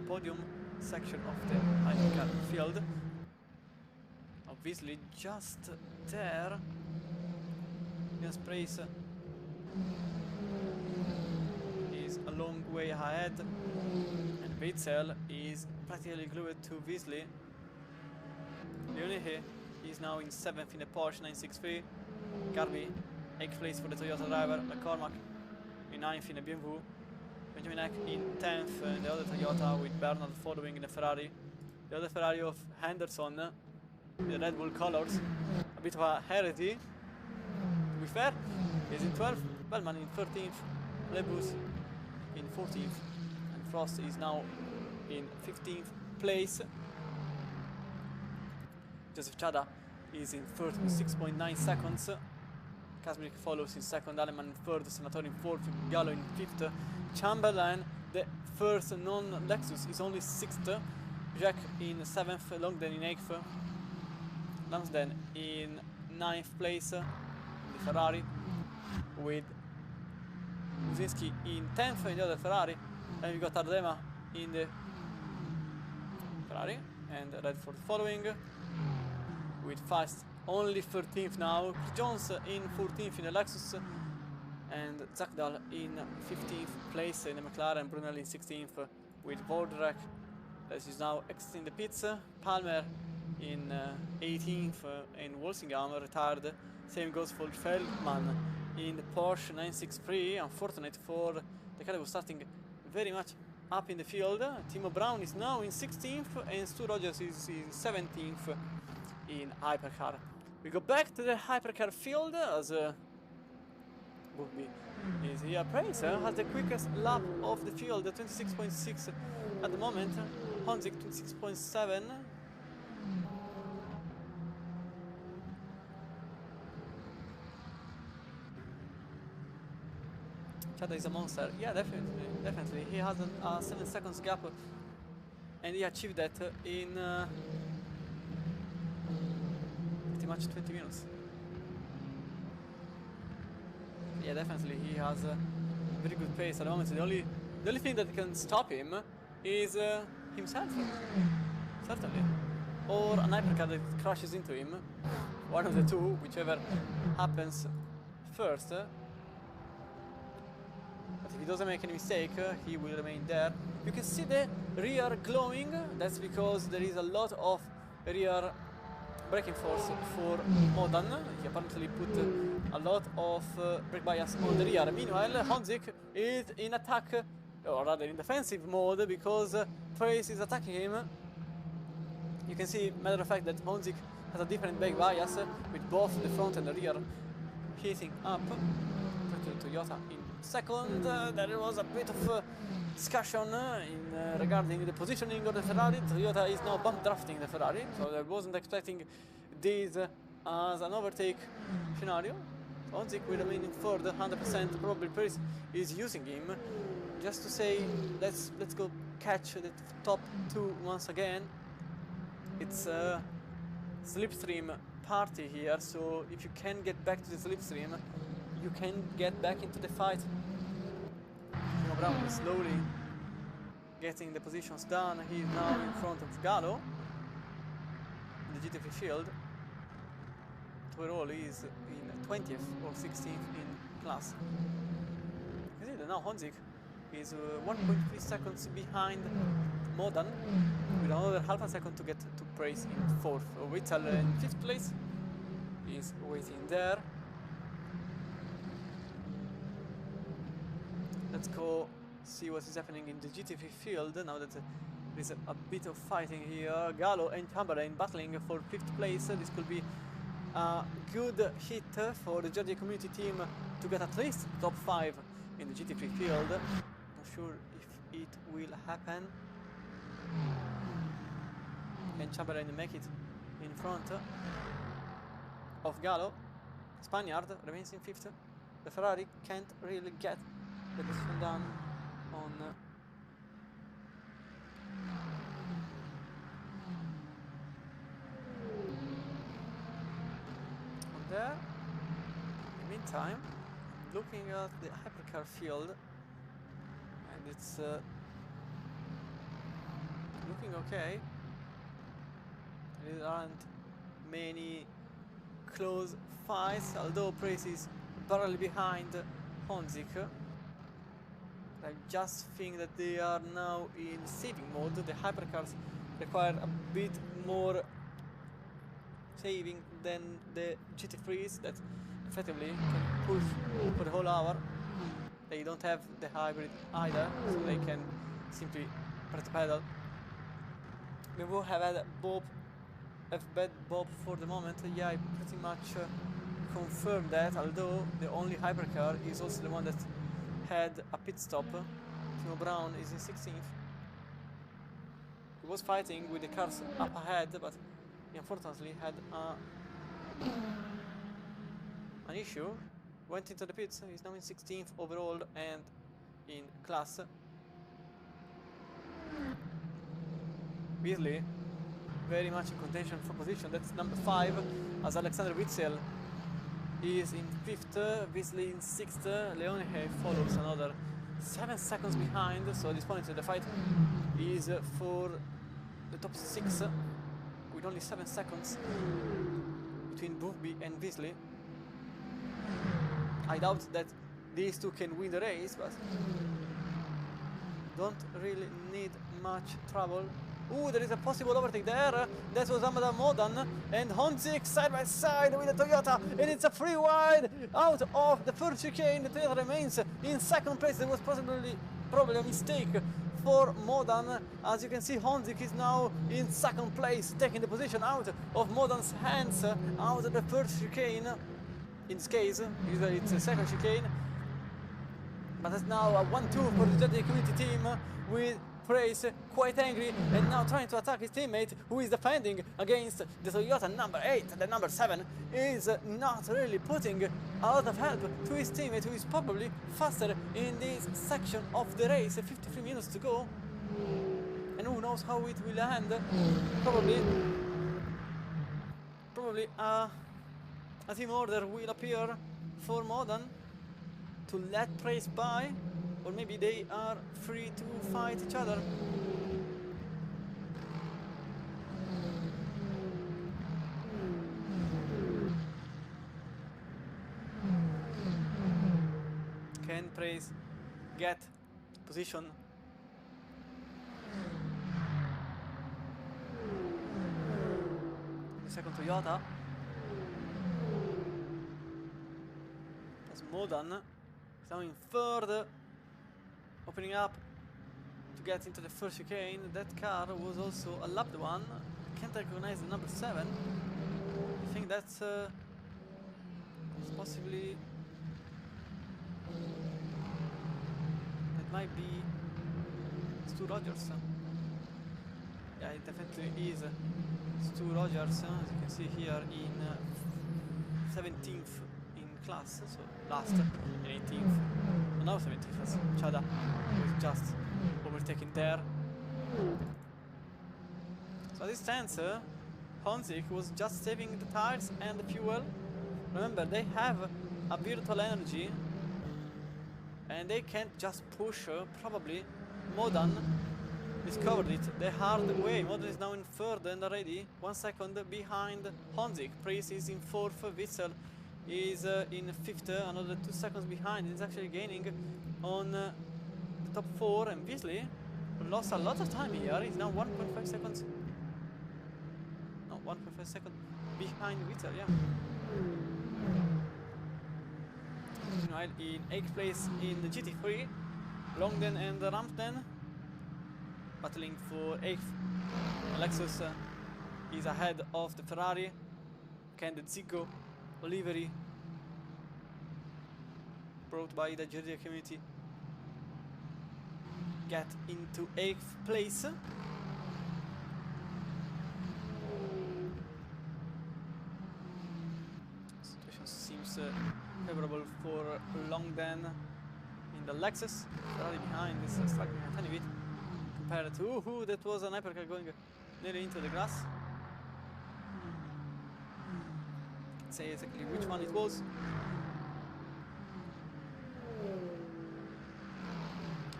Speaker 2: Podium section of the Hypercar field. Obviously, just there, Jens Praise is a long way ahead, and Witzel is practically glued to Beasley. Leonehe is now in 7th in the Porsche 963. Garby, 8th place for the Toyota driver. McCormack in 9th in the BMW. Benjamin Eck in 10th in the other Toyota, with Bernard following in the Ferrari. The other Ferrari of Henderson, the Red Bull colors. A bit of a heresy, to be fair. Is in 12th, Bellman in 13th, Lebus in 14th, and Frost is now in 15th place. Joseph Chada is in 3rd with 6.9 seconds. Kasmik follows in 2nd, Aleman in 3rd, Senator in 4th, Gallo in 5th. Chamberlain, the first non-Lexus, is only 6th. Jack in 7th, Longden in 8th. Lansden in 9th place in the Ferrari, with Uzinski in 10th in the other Ferrari. And we got Ardema in the Ferrari, and Redford following, with Fast only 13th now. Jones in 14th in the Lexus, and Zakdal in 15th place in the McLaren. Brunel in 16th, with Vordrek, that is now exiting the pits. Palmer in 18th, and Walsingham retired. Same goes for Feldman in the Porsche 963. Unfortunate for the car that was starting very much up in the field. Timo Brown is now in 16th, and Stu Rogers is in 17th in Hypercar. We go back to the Hypercar field as Bobby is here. Praise has the quickest lap of the field, 26.6 at the moment. Honzik 26.7. Chada is a monster. Yeah, definitely. He has a 7 seconds gap, and he achieved that in pretty much 20 minutes. Yeah, definitely he has a very good pace at the moment. The only thing that can stop him is himself, certainly, or an hypercar that crashes into him. One of the two, whichever happens first. But if he doesn't make any mistake, he will remain there. You can see the rear glowing. That's because there is a lot of rear braking force for Modan. He apparently put a lot of brake bias on the rear. Meanwhile, Honzik is in attack, or rather in defensive mode, because Trace is attacking him. You can see, matter of fact, that Honzik has a different brake bias with both the front and the rear heating up. Toyota in second. There was a bit of discussion regarding the positioning of the Ferrari. Toyota is now bump drafting the Ferrari, so I wasn't expecting this as an overtake scenario. Honzik will remain in third, 100%. Probably Paris is using him just to say, let's go catch the top two once again. It's a slipstream party here, so if you can get back to the slipstream, you can get back into the fight. Brown is slowly getting the positions done. He is now in front of Gallo in the GT3 field. Overall, he is in 20th or 16th in class. You see that now Honzik is 1.3 seconds behind Modan, with another half a second to get to Praise in 4th. Witzel in 5th place is waiting there. Let's go see what is happening in the GT3 field now that there is a bit of fighting here. Gallo and Chamberlain battling for 5th place. This could be a good hit for the Jardier community team to get at least top 5 in the GT3 field. Not sure if it will happen. Can Chamberlain make it in front of Gallo? Spaniard remains in 5th. The Ferrari can't really get the position done on there. In the meantime, looking at the hypercar field, and it's looking okay. There aren't many close fights, although Prace is barely behind Honzik. I just think that they are now in saving mode. The hypercars require a bit more saving than the GT3s that effectively can push for the whole hour. They don't have the hybrid either, so they can simply press the pedal. We will have had Bob for the moment. Yeah, I pretty much confirmed that, although the only hypercar is also the one that had a pit stop. Timo Brown is in 16th. He was fighting with the cars up ahead, but he unfortunately had an issue. Went into the pits. He's now in 16th overall and in class. Beasley very much in contention for position. That's number 5, as Alexander Witzel is in 5th, Beasley in 6th, Leone follows another 7 seconds behind, so at this point the fight is for the top 6, with only 7 seconds between Booby and Beasley. I doubt that these two can win the race, but don't really need much trouble. Ooh, there is a possible overtake there. That was Amada Modan and Honzik side by side with the Toyota, and it's a free wide out of the first chicane. The Toyota remains in 2nd place. There was probably a mistake for Modan. As you can see, Honzik is now in 2nd place, taking the position out of Modan's hands, out of the first chicane. In this case, usually it's a 2nd chicane. But it's now a 1-2 for the Jardier community team, with Prace quite angry and now trying to attack his teammate, who is defending against the Toyota number 8. The number 7 is not really putting a lot of help to his teammate, who is probably faster in this section of the race. 53 minutes to go, and who knows how it will end. Probably a team order will appear for Modan to let Prace by, or maybe they are free to fight each other. and Praise get position. The second Toyota. That's Modan. He's now in third, opening up to get into the first chicane. That car was also a lapped one. Can't recognize the number 7. I think that's possibly, that might be Stu Rogers. Yeah, it definitely is Stu Rogers, as you can see here, in 17th in class, so last in 18th. Oh, now 17th, as Chada was just overtaken there. So as it stands, Honzik was just saving the tires and the fuel. Remember, they have a virtual energy and they can't just push. Probably Modan discovered it the hard way. Modan is now in third and already 1 second behind Honzik. Priest is in fourth, Witzel is in fifth, another 2 seconds behind. He's actually gaining on the top 4, and Beasley lost a lot of time here. He's now 1.5 seconds. No, 1.5 seconds behind Witzel, yeah. Meanwhile, in 8th place in the GT3, Longden and Ramsden battling for 8th. Lexus is ahead of the Ferrari. Can the Ziggo livery brought by the Jardier Community get into 8th place? Situation seems favorable for Longden in the Lexus. Ferrari behind is struggling a tiny bit compared to that was an hypercar going nearly into the grass. Can't say exactly which one it was.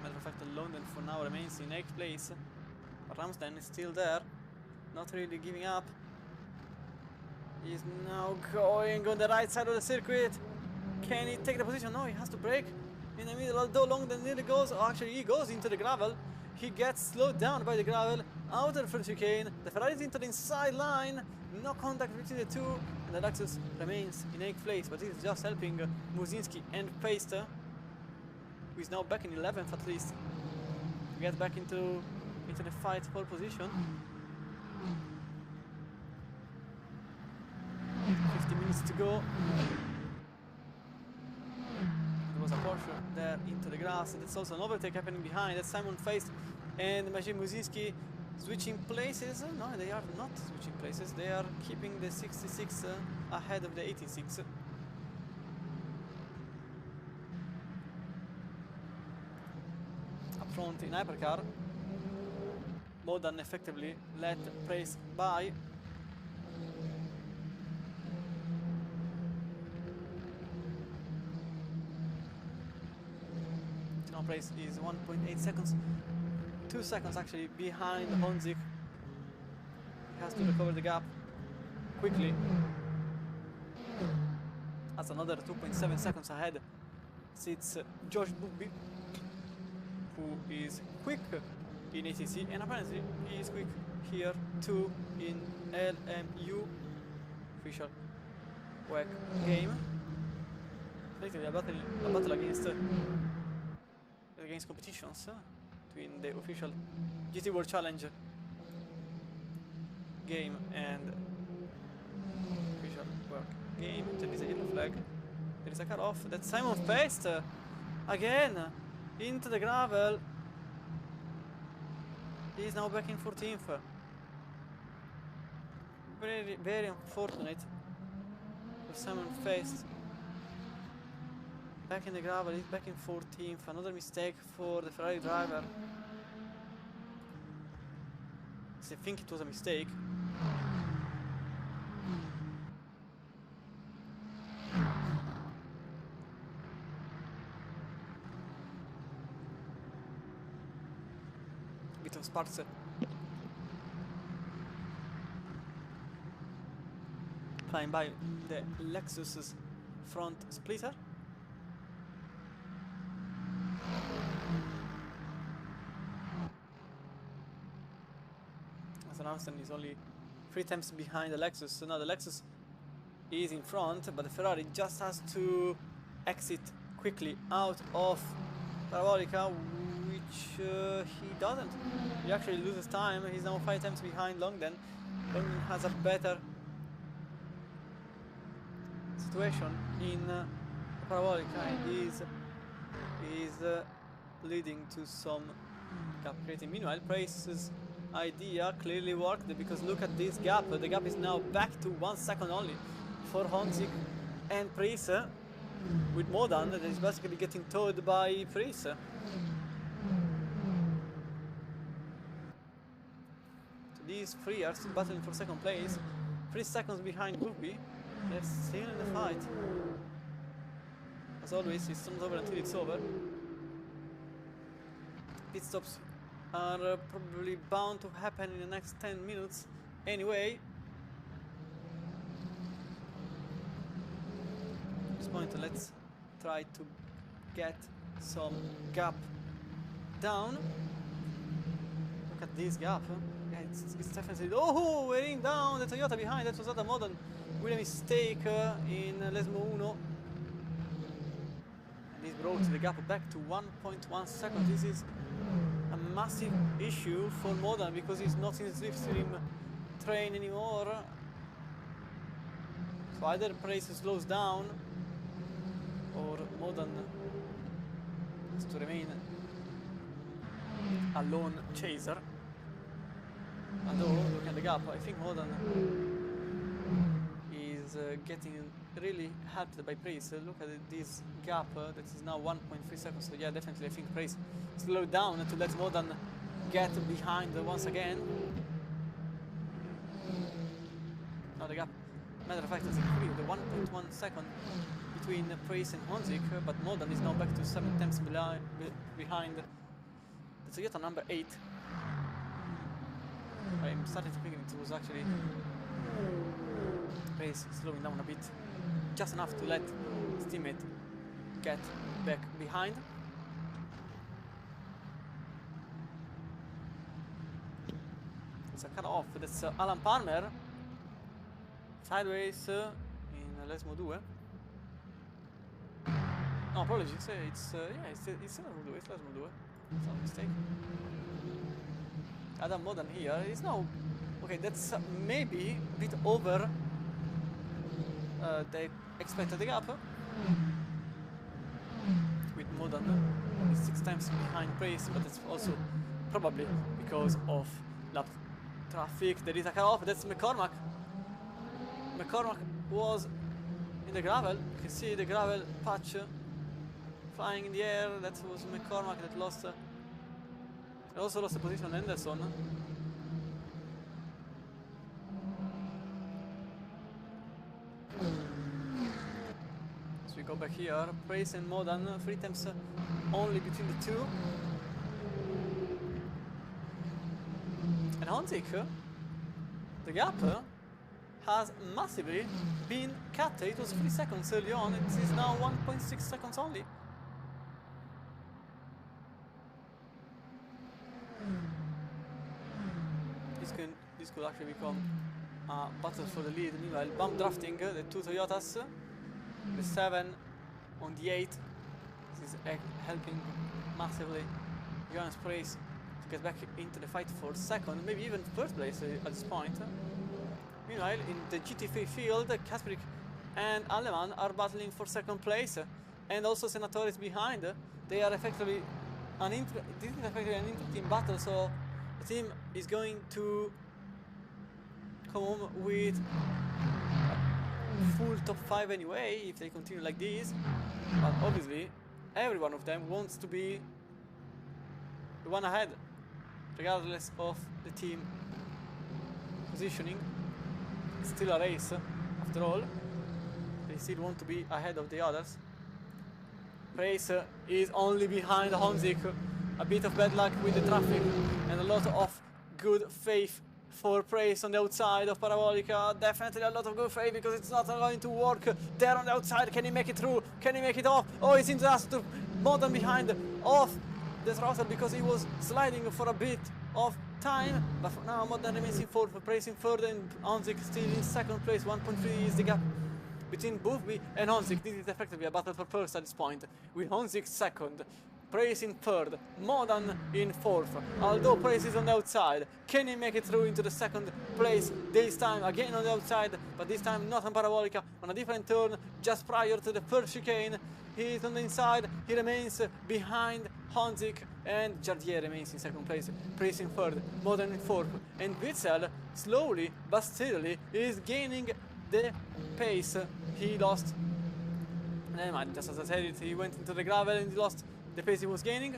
Speaker 2: Matter of fact, London for now remains in 8th place. Ramsden is still there, not really giving up. He's now going on the right side of the circuit. Can he take the position? No, he has to brake in the middle, although Longden nearly goes. Oh, actually, he goes into the gravel. He gets slowed down by the gravel. Out of the first chicane. The Ferrari is into the inside line. No contact between the two. And the Lexus remains in 8th place, but he's just helping Muzinski and Paste, who is now back in 11th at least, to get back into the fight for position. 50 minutes to go. There was a Porsche there into the grass. That's also an overtake happening behind. That's Simon Feist and Maciej Muzinski switching places. No, they are not switching places. They are keeping the 66 ahead of the 86. Up front in hypercar, Modan effectively let Praise by. Praise is 1.8 seconds, 2 seconds actually behind Honzik. He has to recover the gap quickly. That's another 2.7 seconds ahead. Sits Josh Bubby, who is quick in ACC, and apparently he is quick here too in LMU official WEC game. Basically a battle against competitions between the official GT World Challenge game and official work game. There is a yellow flag. There is a cut off. That's Simon Feist again into the gravel. He is now back in 14th. Very, very unfortunate for Simon Feist. Back in the gravel, he's back in 14th. Another mistake for the Ferrari driver. I think it was a mistake. Bit of sparks. Flying by the Lexus's front splitter. Hamilton is only 3 times behind the Lexus. So now the Lexus is in front, but the Ferrari just has to exit quickly out of Parabolica, which he doesn't. He actually loses time. He's now 5 times behind Longden. Longden has a better situation in Parabolica, and is leading to some gap creating. Meanwhile, Price's idea clearly worked, because look at this gap. The gap is now back to 1 second only for Honzik and Price, with Modan that is basically getting towed by Price. So these three are still battling for second place, 3 seconds behind Groupie. They're still in the fight. As always, it's not over until it's over. Pit stops are probably bound to happen in the next 10 minutes anyway. At this point, let's try to get some gap down. Look at this gap. Yeah, it's definitely... Oh, wearing down the Toyota behind. That was not a modern with a mistake in Lesmo 1. And this brought the gap back to 1.1 seconds. This is a massive issue for Modan, because he's not in the slipstream train anymore. So either Price slows down, or Modan has to remain a lone chaser. Although, look at the gap, I think Modan is getting really helped by Price. Look at this gap, that is now 1.3 seconds. So yeah, definitely I think Price slowed down to let Modan get behind once again. Now the gap, matter of fact, has increased the 1.1 second between Price and Honzik, but Modan is now back to 7 tenths behind the Toyota number 8. I'm starting to think it was actually Price slowing down a bit, just enough to let his teammate get back behind. It's a cut off. That's Alan Palmer sideways in Lesmo 2. No, apologies. It's yeah, it's Lesmo 2. It's Lesmo 2. It's not a mistake. Adam Modan here is now okay. That's maybe a bit over the expected gap. With Modan only 6 times behind Price, but it's also probably because of lap traffic. There is a cut off. That's McCormack. McCormack was in the gravel. You can see the gravel patch flying in the air. That was McCormack that lost. Also lost the position on Anderson. So we go back here. Price and Modan, 3 times only between the two. And Honzik, the gap has massively been cut. It was 3 seconds early on. It is now 1.6 seconds only. This could actually become a battle for the lead. Meanwhile, bump drafting the 2 Toyotas, the 7 on the 8. This is helping massively Johannes Price to get back into the fight for second, maybe even first place at this point. Meanwhile, in the GT3 field, Kasperik and Aleman are battling for second place, and also Senatore is behind. They are effectively an inter-team battle, so the team is going to come home with a full top 5 anyway if they continue like this. But obviously, every one of them wants to be the one ahead, regardless of the team positioning. It's still a race, after all. They still want to be ahead of the others. Price is only behind Honzik. A bit of bad luck with the traffic and a lot of good faith for Price on the outside of Parabolica. Definitely a lot of good faith, because it's not going to work there on the outside. Can he make it through? Can he make it off? Oh, it's into Modan behind off the throttle, because he was sliding for a bit of time, but for now Modern remains in fourth, racing further, and Honzik still in second place. 1.3 is the gap between Bufby and Honzik. This is effectively a battle for first at this point, with Honzik second, Praise in third, Modern in fourth. Although Praise is on the outside, can he make it through into the second place this time? Again on the outside, but this time not on Parabolica, on a different turn, just prior to the first chicane. He is on the inside, he remains behind Honzik, and Jardier remains in second place, Praise in third, Modern in fourth, and Witzel slowly but steadily is gaining the pace he lost. Never mind, just as I said it, he went into the gravel and he lost the pace he was gaining,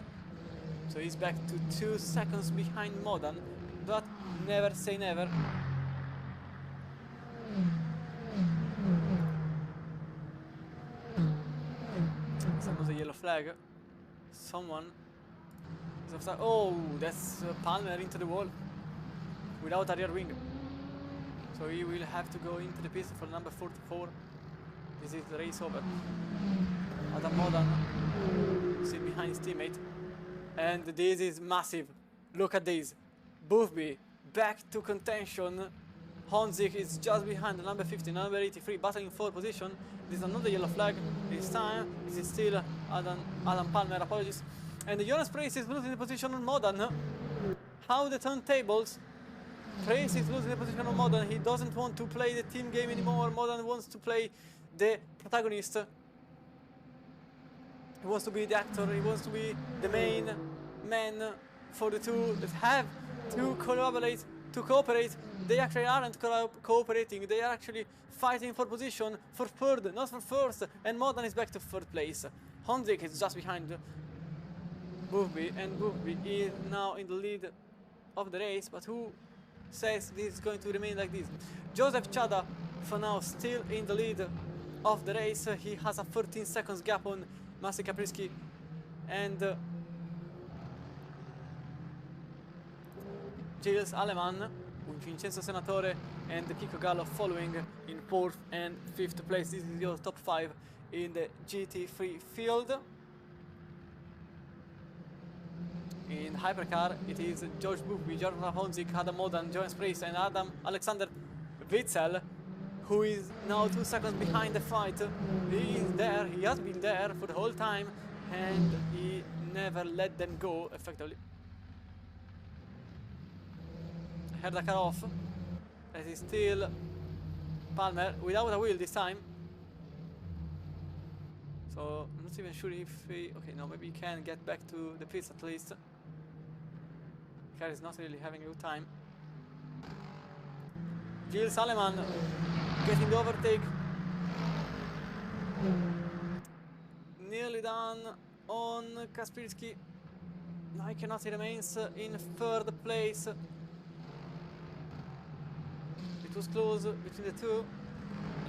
Speaker 2: so he's back to 2 seconds behind Modern, but never say never. There's another yellow flag. Someone is offside. Oh, that's Palmer into the wall without a rear wing, so he will have to go into the pit for number 44. This is the race over. Adam Modern sitting behind his teammate, and this is massive. Look at this. Bufby back to contention. Honzik is just behind the number 50, number 83, battling for position. This is another yellow flag. This time this is still Adam Palmer, apologies. And Jonas Praise is losing the position on Modern. How the turntables. Praise is losing the position on Modern. He doesn't want to play the team game anymore. Modern wants to play the protagonist. He wants to be the actor, he wants to be the main man for the two that have to collaborate, to cooperate. They actually aren't cooperating, they are actually fighting for position, for third, not for first, and Modern is back to third place. Honzik is just behind Bufby, and Bufby is now in the lead of the race, but who says this is going to remain like this? Joseph Chada, for now, still in the lead of the race. He has a 13 seconds gap on Masi Kaprisky, and Gilles Aleman with Vincenzo Senatore and Pico Gallo following in 4th and 5th place. This is your top 5 in the GT3 field. In Hypercar, it is George Bufby, Jordan Honzik, Adam Modern, Jonas Praise, and Adam Alexander Witzel, who is now 2 seconds behind the fight. He is there, he has been there for the whole time, and he never let them go, effectively. Had the car off, as is still Palmer, without a wheel this time. So, I'm not even sure if he... okay, no, maybe he can get back to the pits at least. The car is not really having a good time. Gilles Aleman getting the overtake. Nearly done on Kaspersky. Now he cannot, he remains in 3rd place. It was close between the two.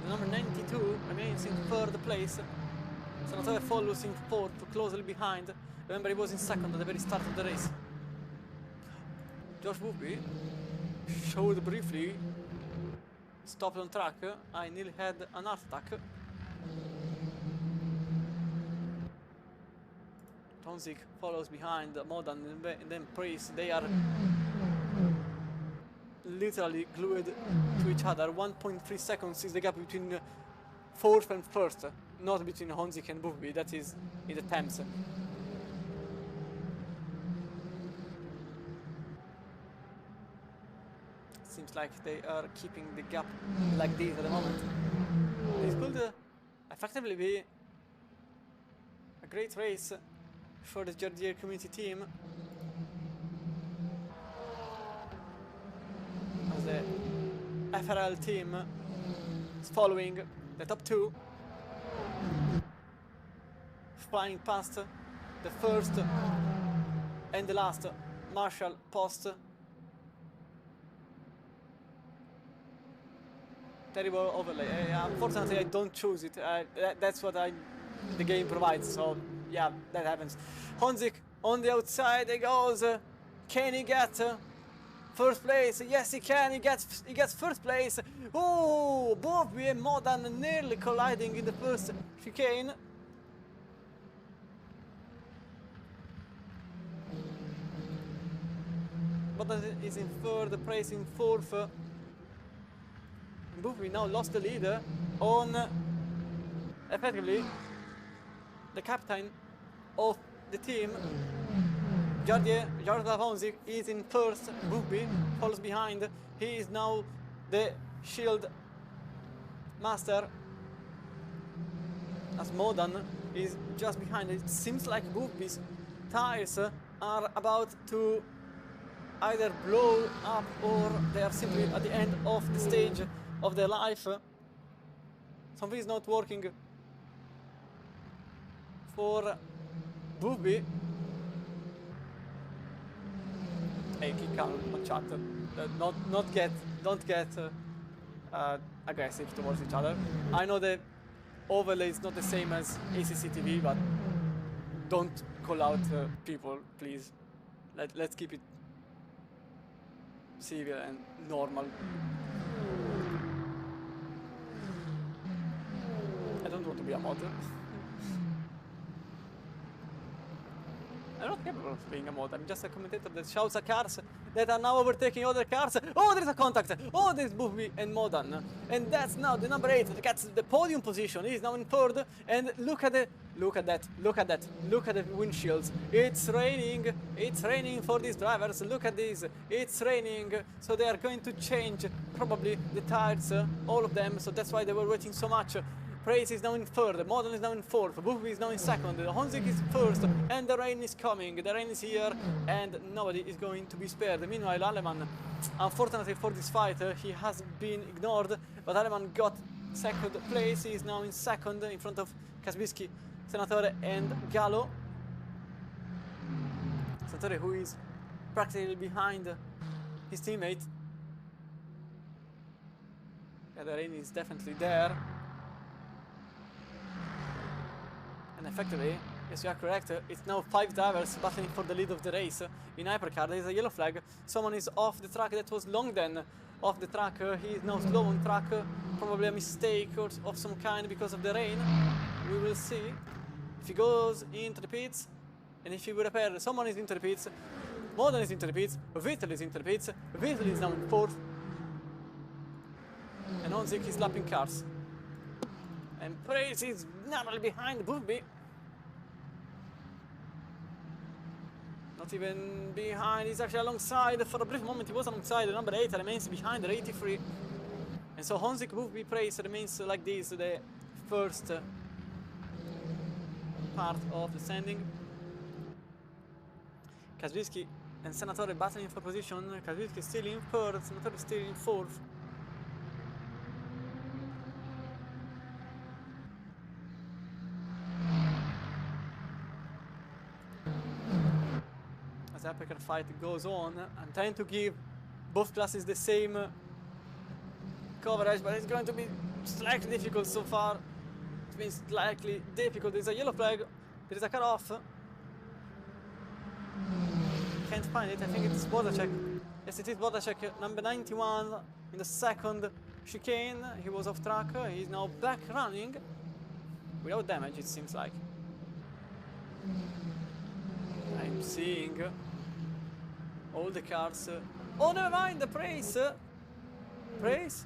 Speaker 2: The number 92 remains in 3rd place. Senatore follows in 4th, closely behind. Remember, he was in 2nd at the very start of the race. Josh Bufby showed briefly, stopped on track. I nearly had an heart attack. Honzik follows behind Modern and then Praise. They are literally glued to each other. 1.3 seconds is the gap between 4th and 1st, not between Honzik and Bufby. That is in the Thames. Seems like they are keeping the gap like this at the moment. This could effectively be a great race for the Jardier Community team, as the FRL team is following the top 2, flying past the first and the last Marshall post. Terrible overlay. Unfortunately, I don't choose it. That's what the game provides. So yeah, that happens. Honzik on the outside. He goes. Can he get first place? Yes, he can. He gets first place. Oh, Bufby and Modern nearly colliding in the first chicane. Bottas is in third, Praise in fourth. Buffy now lost the lead on effectively the captain of the team. Jardier is in first, Buffy follows behind. He is now the shield master, as Modan is just behind. It seems like Buffy's tires are about to either blow up or they are simply at the end of the stage of their life. Something is not working for Buffy. Hey, keep calm on chat. Don't get aggressive towards each other. I know the overlay is not the same as ACC TV, but don't call out people, please. Let's keep it civil and normal. I don't want to be a mod. I'm not capable of being a mod. I'm just a commentator that shouts at cars that are now overtaking other cars. Oh, there's a contact. Oh, there's Buffy and Modan. And that's now the number 8 that gets the podium position. He's now in third. And look at that. Look at the windshields. It's raining for these drivers. Look at this. It's raining. So they are going to change probably the tires, all of them. So that's why they were waiting so much. Praise is now in third, Modern is now in fourth, Buffy is now in second, Honzik is first, and the rain is coming, the rain is here, and nobody is going to be spared. Meanwhile, Aleman, unfortunately for this fight, he has been ignored, but Aleman got second place. He is now in second in front of Kasbiski, Senatore, and Gallo. Senatore, who is practically behind his teammate. Yeah, the rain is definitely there. And effectively, yes, you are correct, it's now 5 drivers battling for the lead of the race. In Hypercar, there is a yellow flag. Someone is off the track. That was Longden off the track. He is now slow on track. Probably a mistake or of some kind because of the rain. We will see if he goes into the pits and if he will repair. Someone is into the pits. Modern is into the pits. Vittel is into the pits. Vittel is now in fourth. And Honzik is lapping cars. And Praise is narrowly behind Buffy. Not even behind, he's actually alongside. For a brief moment he was alongside. The number 8 remains behind the 83. And so Honzik, Buffy, Praise remains like this, the first part of the standing. Kasbiski and Senatore battling for position. Kasbiski still in third, Senatore still in fourth. The Hypercar fight goes on. I'm trying to give both classes the same coverage, but it's going to be slightly difficult so far. It's been slightly difficult. There's a yellow flag. There is a cut off. Can't find it. I think it's Bodacek. Yes, it is Bodacek. Number 91 in the second chicane. He was off track. He's now back running without damage, it seems like. I'm seeing all the cars. Oh, never mind, the Praise. Praise.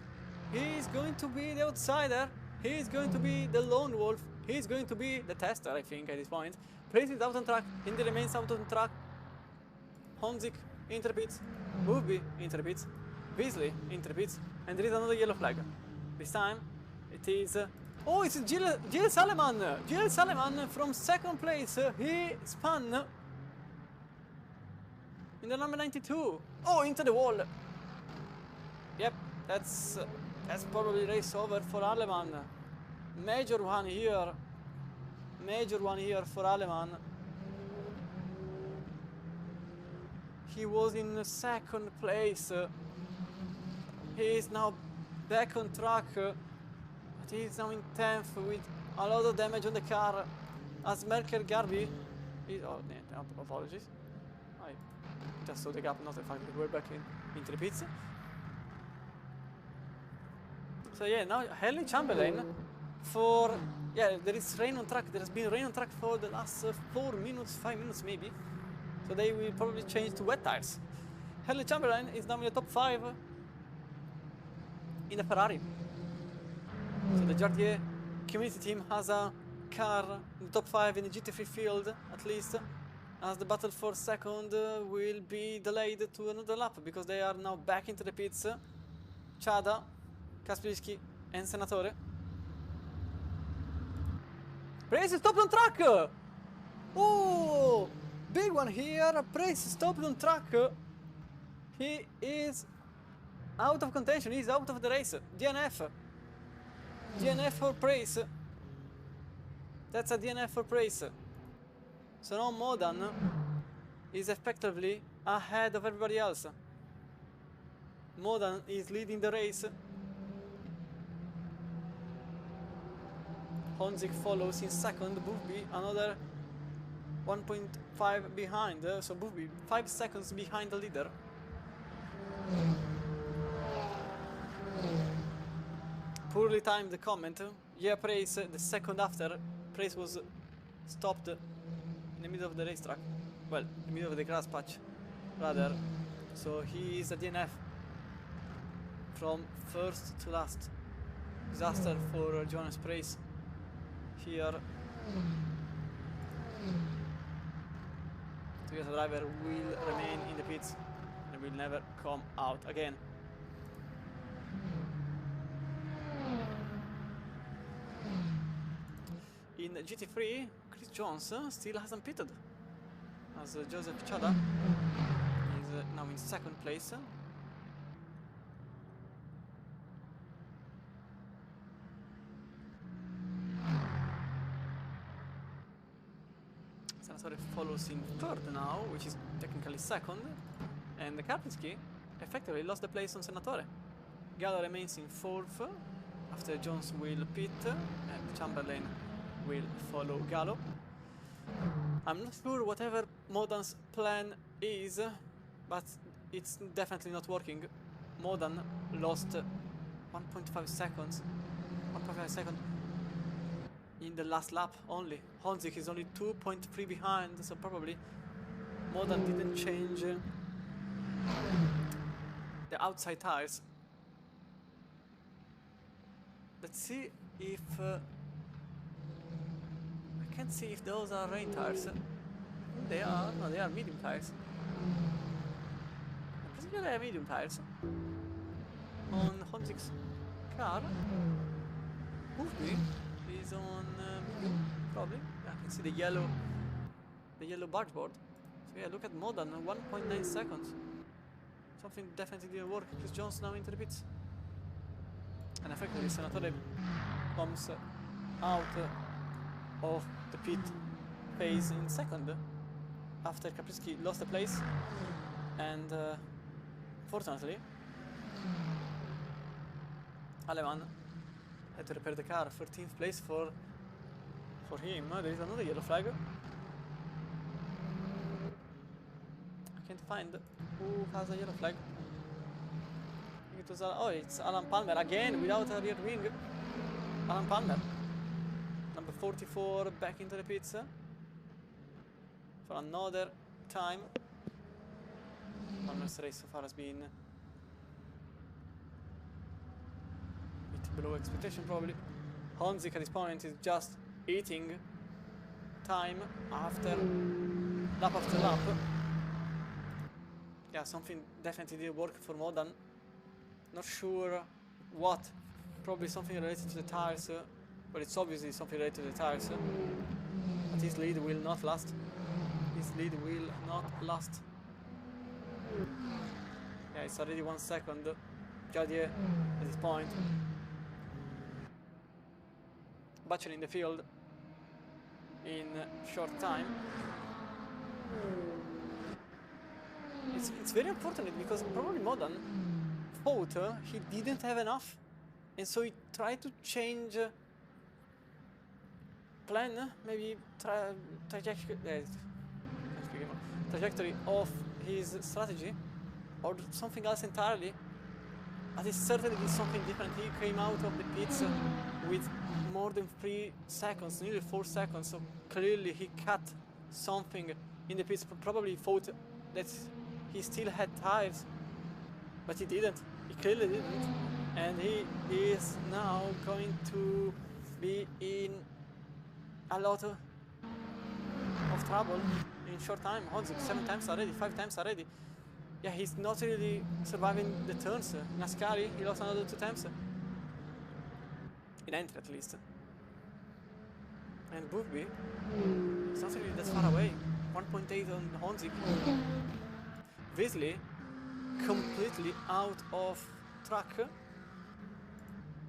Speaker 2: He's going to be the outsider. He's going to be the lone wolf. He's going to be the tester, I think, at this point. Praise is out on track. Indy remains out on track. Honzik into the pits. Buffy into the pits. Beasley into the pits. And there is another yellow flag. This time, it is... oh, it's Gilles Saleman. Gilles Saleman from second place. He spun in the number 92. Oh, into the wall. Yep, that's probably race over for Aleman. Major one here. Major one here for Aleman. He was in second place. He is now back on track. But he is now in 10th with a lot of damage on the car. As Merkel Garbi is... oh, no, apologies. I just saw the gap, not the fact that we're back into the pits. So yeah, now Henley Chamberlain for... yeah, there is rain on track. There has been rain on track for the last 4 minutes, 5 minutes maybe. So they will probably change to wet tires. Harley Chamberlain is now in the top 5 in the Ferrari. So the Jardier Community team has a car in the top 5 in the GT3 field, at least, as the battle for second will be delayed to another lap because they are now back into the pits. Chada, Kaspersky and Senatore. Praise stopped on track! Oh! Big one here. Praise stopped on track. He is out of contention. He's out of the race. DNF. DNF for Praise. That's a DNF for Praise. So now Modan is effectively ahead of everybody else. Modan is leading the race. Honzik follows in second. Bufby another 1.5 behind. So Bufby 5 seconds behind the leader. Poorly timed the comment. Yeah, Praise, the second after, Praise was stopped in the middle of the racetrack. Well, in the middle of the grass patch, rather. So he is a DNF from first to last. Disaster for Jonas Praise here. Toyota driver will remain in the pits and will never come out again. In GT3, Chris Jones still hasn't pitted, as Joseph Chada is now in second place. Senatore follows in third now, which is technically second, and Karpinski effectively lost the place on Senatore. Gallo remains in fourth, after Jones will pit, and Chamberlain will follow Gallo. I'm not sure whatever Modan's plan is, but it's definitely not working. Modan lost 1.5 seconds, 1.5 seconds in the last lap only. Honzik is only 2.3 behind, so probably Modan didn't change the outside tires. Let's see if I can't see if those are rain tires. They are, no, they are medium tires. I'm pretty sure they are medium tires on Honzik's car. Movie is on medium, probably. Yeah, I can see the yellow barge board. So yeah, look at Modan, 1.9 seconds. Something definitely didn't work. Chris Jones now into the pits. And effectively Senatore comes out of the pit phase in second after Kaprisky lost the place, and fortunately Aleman had to repair the car. 13th place for him. There is another yellow flag. I can't find who has a yellow flag. It was oh, it's Alan Palmer again without a rear wing. Alan Palmer, number 44, back into the pits for another time. Palmer's race so far has been a bit below expectation, probably. Honzik at this point is just eating time after lap. Yeah, something definitely didn't work for Modan. Not sure what. Probably something related to the tires. But it's obviously something related to the tires. But his lead will not last. His lead will not last. Yeah, it's already 1 second. Jardier at this point. Butchering the field in short time. It's very unfortunate because probably Modan thought he didn't have enough, and so he tried to change plan, maybe trajectory of his strategy, or something else entirely. But he certainly did something different. He came out of the pits with more than 3 seconds, nearly 4 seconds, so clearly he cut something in the pits. Probably thought that he still had tires, but he didn't. He clearly didn't, and he is now going to be in a lot of trouble in short time. Honzik 7 times already, 5 times already. Yeah, he's not really surviving the turns. Nascari, he lost another 2 times. In entry at least. And Bugby, it's not really that far away. 1.8 on Honzik. Weasley, completely out of track.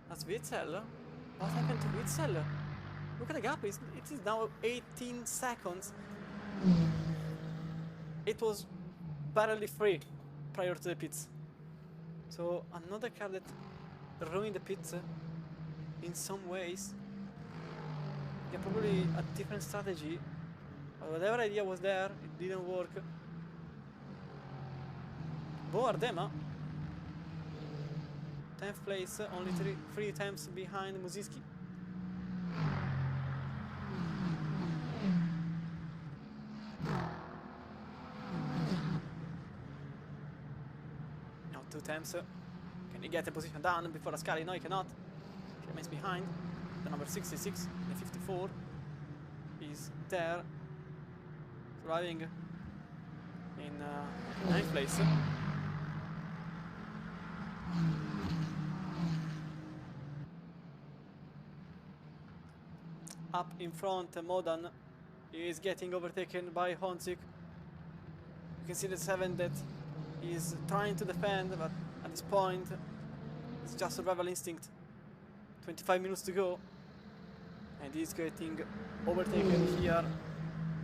Speaker 2: That's Witzel. What happened to Witzel? Look at the gap, it is now 18 seconds. It was barely free prior to the pits. So another car that ruined the pits in some ways. Yeah, probably a different strategy. But whatever idea was there, it didn't work. Bo Ardema, 10th place, only 3 times behind Muziski. Now 2 times. Can he get the position down before Ascari? No, he cannot. He remains behind. The number 66 and 54 is there, driving in 9th place. Up in front, Modan is getting overtaken by Honzik. You can see the 7 that is trying to defend, but at this point it's just survival instinct. 25 minutes to go, and he's getting overtaken here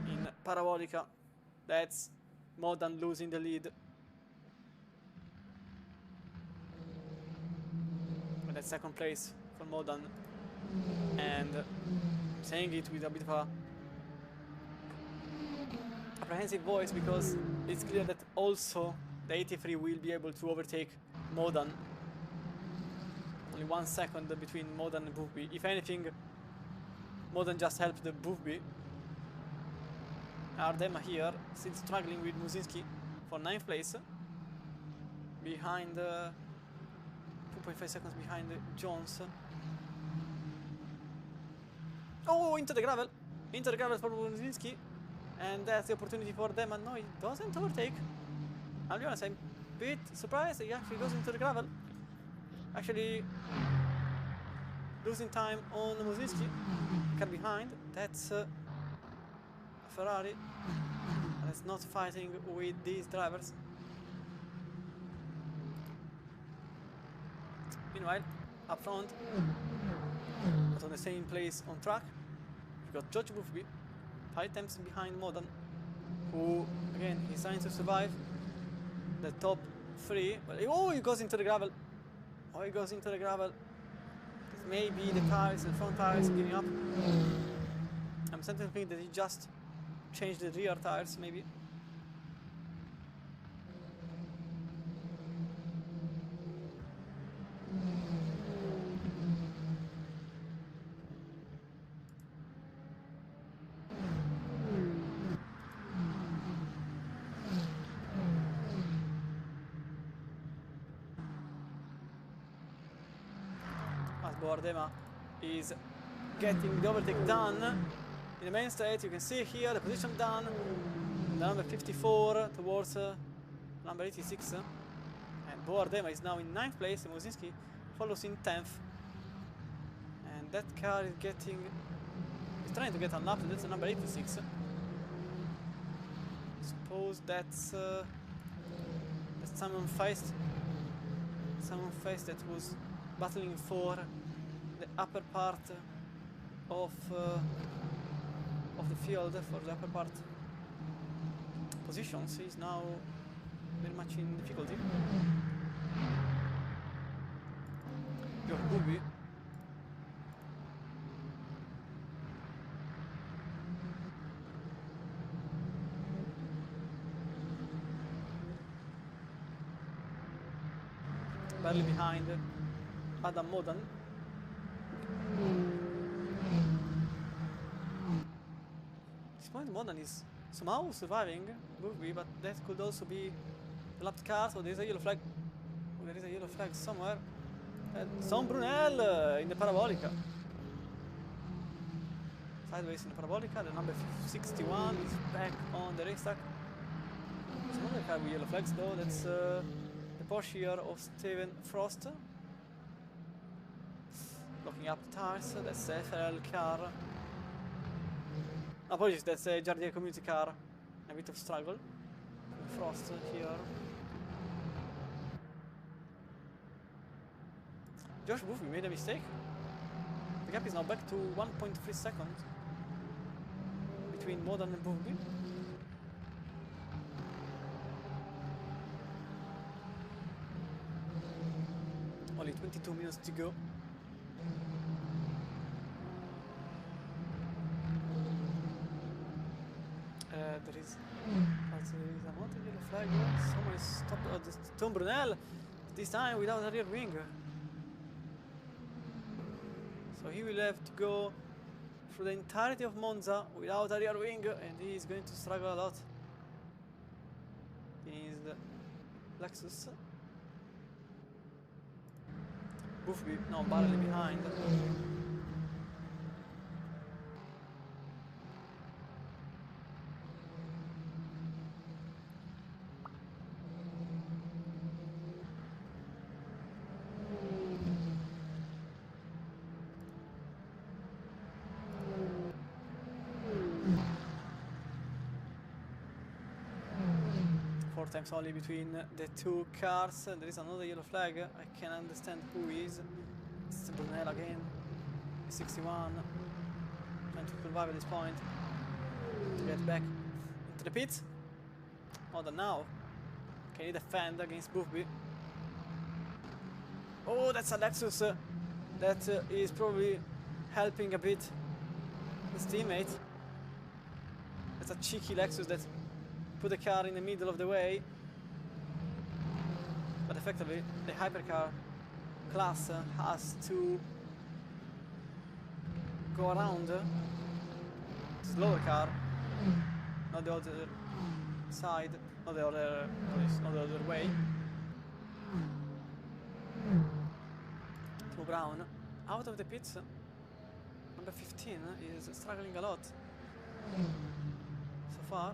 Speaker 2: in Parabolica. That's Modan losing the lead. But that's 2nd place for Modan, and saying it with a bit of a apprehensive voice, because it's clear that also the 83 will be able to overtake Modan. Only 1 second between Modan and Bugby. If anything, Modan just helped the Bugby. Ardema here, still struggling with Muzinski for 9th place. Behind, 2.5 seconds behind Jones. Oh, into the gravel for Muzinski. And that's the opportunity for them, and no, he doesn't overtake. I'll be honest, I'm a bit surprised he actually goes into the gravel. Actually losing time on Muzinski. Car behind, that's Ferrari. That's not fighting with these drivers. Meanwhile, up front, but on the same place on track, we got George Bufby, 5 times behind Modan, who again is trying to survive the top 3. But oh, he goes into the gravel. Oh, he goes into the gravel. Maybe the tires, the front tires, are giving up. I'm starting to think that he just changed the rear tires, maybe. Ardema is getting the overtake done in the main straight. You can see here the position done. The number 54 towards number 86. And Bo Ardema is now in 9th place. And Muzinski follows in 10th. And that car is trying to get unlapped. That's the number 86. Suppose that's someone faced that was battling for the upper part of the field, for the upper part positions. He's now very much in difficulty. Your Bugby. Barely behind Adam Modan. At this point, Modan is somehow surviving Bugby, but that could also be Lapped car, so there is a yellow flag. Oh, there is a yellow flag somewhere. Some Brunel in the parabolica. Sideways in the parabolica. The number 61 is back on the racetrack. There's another car with yellow flags though. That's the Porsche here of Steven Frost. Locking up the tires. That's the FRL car. Apologies, that's a Jardier Community car. A bit of struggle. Frost here. Josh Buffy made a mistake. The gap is now back to 1.3 seconds between Modern and Buffy. Only 22 minutes to go. There is another yellow flag. Someone is stopped. Tom Brunel, this time without a rear wing. So he will have to go through the entirety of Monza without a rear wing, and he is going to struggle a lot in his Lexus. Buffy now barely behind. Times only between the two cars. There is another yellow flag. I can understand who is. It's Brunel again. 61. Trying to survive at this point to get back into the pit. More than now. Can he defend against Buffy? Oh, that's a Lexus that is probably helping a bit his teammate. That's a cheeky Lexus that put the car in the middle of the way, but effectively the hypercar class has to go around the slower car, not the other side, not the other way. Tom Brown out of the pits. Number 15 is struggling a lot so far.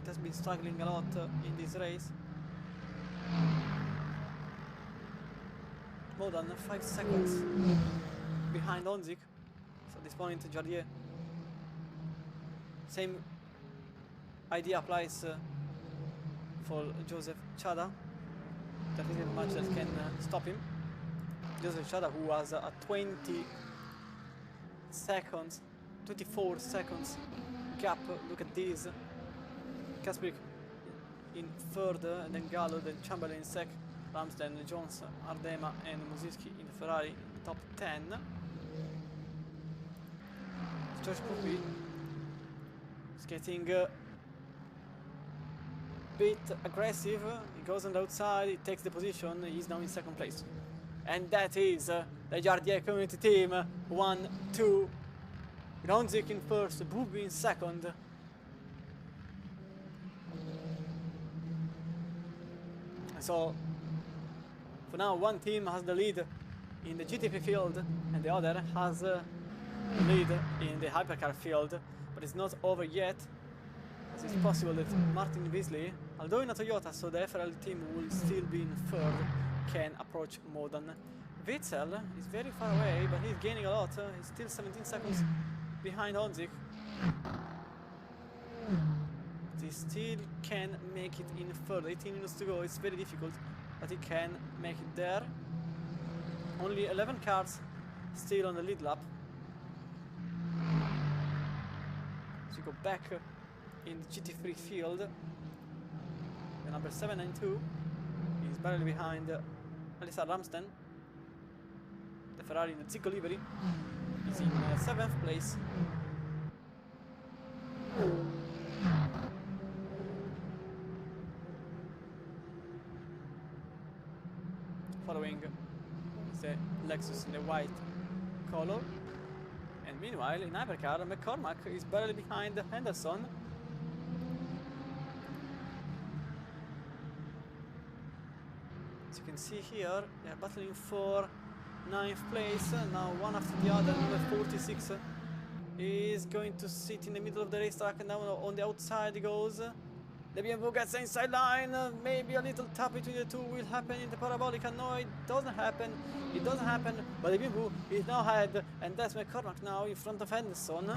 Speaker 2: It has been struggling a lot in this race. More than 5 seconds behind Onzik. So at this point, Jardier. Same idea applies for Joseph Chada. There isn't much that can stop him. Joseph Chada, who has a 20 seconds, 24 seconds gap. Look at this. Kasperik in third, and then Gallo, then Chamberlain in second, Ramsden, Jones, Ardema, and Musinski in the Ferrari in the top 10. George Puppy is getting a bit aggressive. He goes on the outside, he takes the position, he's now in second place. And that is the Jardier Community team 1-2. Ronzik in first, Puppy in second. So, for now, one team has the lead in the GTP field, and the other has the lead in the hypercar field. But it's not over yet, as it's possible that Martin Beasley, although in a Toyota, so the FRL team will still be in third, can approach Modern. Witzel is very far away, but he's gaining a lot. He's still 17 seconds behind Onzik. He still can make it in third. 18 minutes to go. It's very difficult, but he can make it there. Only 11 cars still on the lead lap. So we go back in the GT3 field. The number 792 is barely behind Alisa Ramsden. The Ferrari in the Zico livery is in 7th place. Following is the Lexus in the white color. And meanwhile, in hypercar, McCormack is barely behind Henderson. can see here they are battling for 9th place. Now one after the other. Number 46 is going to sit in the middle of the racetrack, and now on the outside he goes. The BMW gets the inside line. Maybe a little tap between the two will happen in the Parabolica. No, it doesn't happen. It doesn't happen. But the BMW is now ahead, and that's McCormack now in front of Henderson.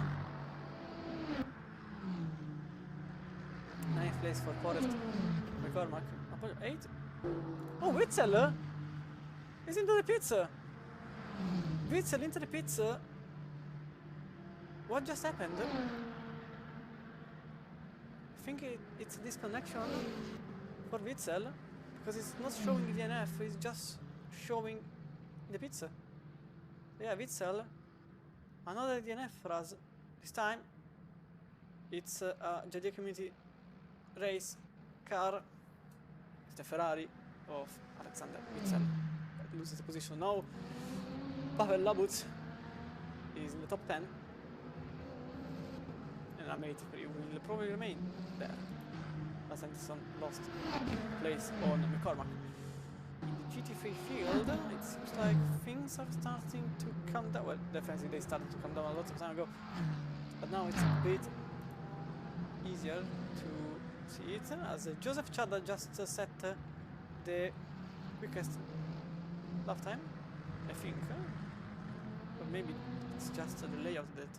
Speaker 2: 9th place for Forrest. McCormack. 8. Oh, Witzel is into the pits. Witzel into the pits. What just happened? I think it's a disconnection for Witzel, because it's not showing the DNF, it's just showing the pits. Yeah, Witzel, another DNF for us. This time it's a Jardier Community race car. It's the Ferrari of Alexander Witzel that loses the position. Now Pavel Labut is in the top 10. And M83 will probably remain there, as Anderson lost place on McCormack. In the GT3 field, it seems like things are starting to come down. Well, definitely they started to come down a lot of time ago, but now it's a bit easier to see it, as Joseph Chada just set the quickest lap time, I think, or maybe it's just the layout that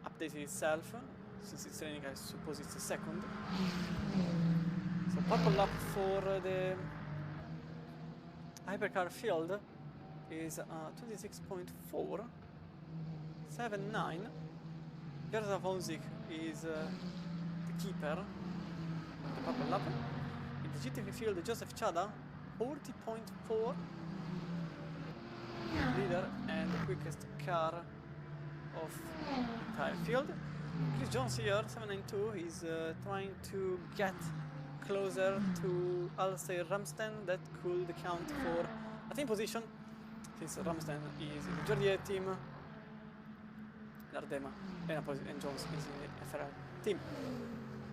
Speaker 2: updated itself. Since it's raining, I suppose it's the second. So purple lap for the hypercar field is 26.4, 7.9. Gerda Vonzik is the keeper of the purple lap. In the GTV field, Joseph Chada, 40.4, leader and the quickest car of the entire field. Chris Jones here, 792, is trying to get closer to Alistair Ramsden. That could count for a team position, since Ramsden is in the Jardier team, Ardema and Jones is in the FRL team.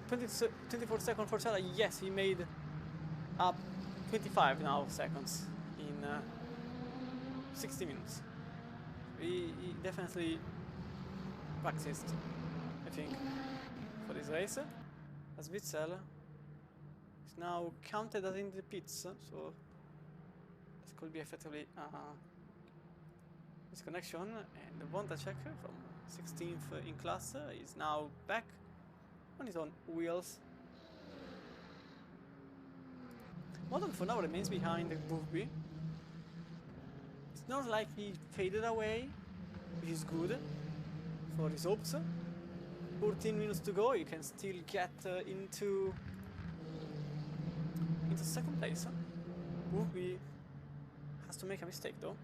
Speaker 2: 24 seconds for Chada. Yes, he made up 25 now seconds in 60 minutes. He definitely practiced, I think, for this race, as Witzel is now counted as in the pits, so this could be effectively disconnection. And Wondacek from 16th in class is now back on his own wheels. Modern for now remains behind Boothby. It's not like he faded away, which is good for his hopes. 14 minutes to go, you can still get into second place. Boothby has to make a mistake though.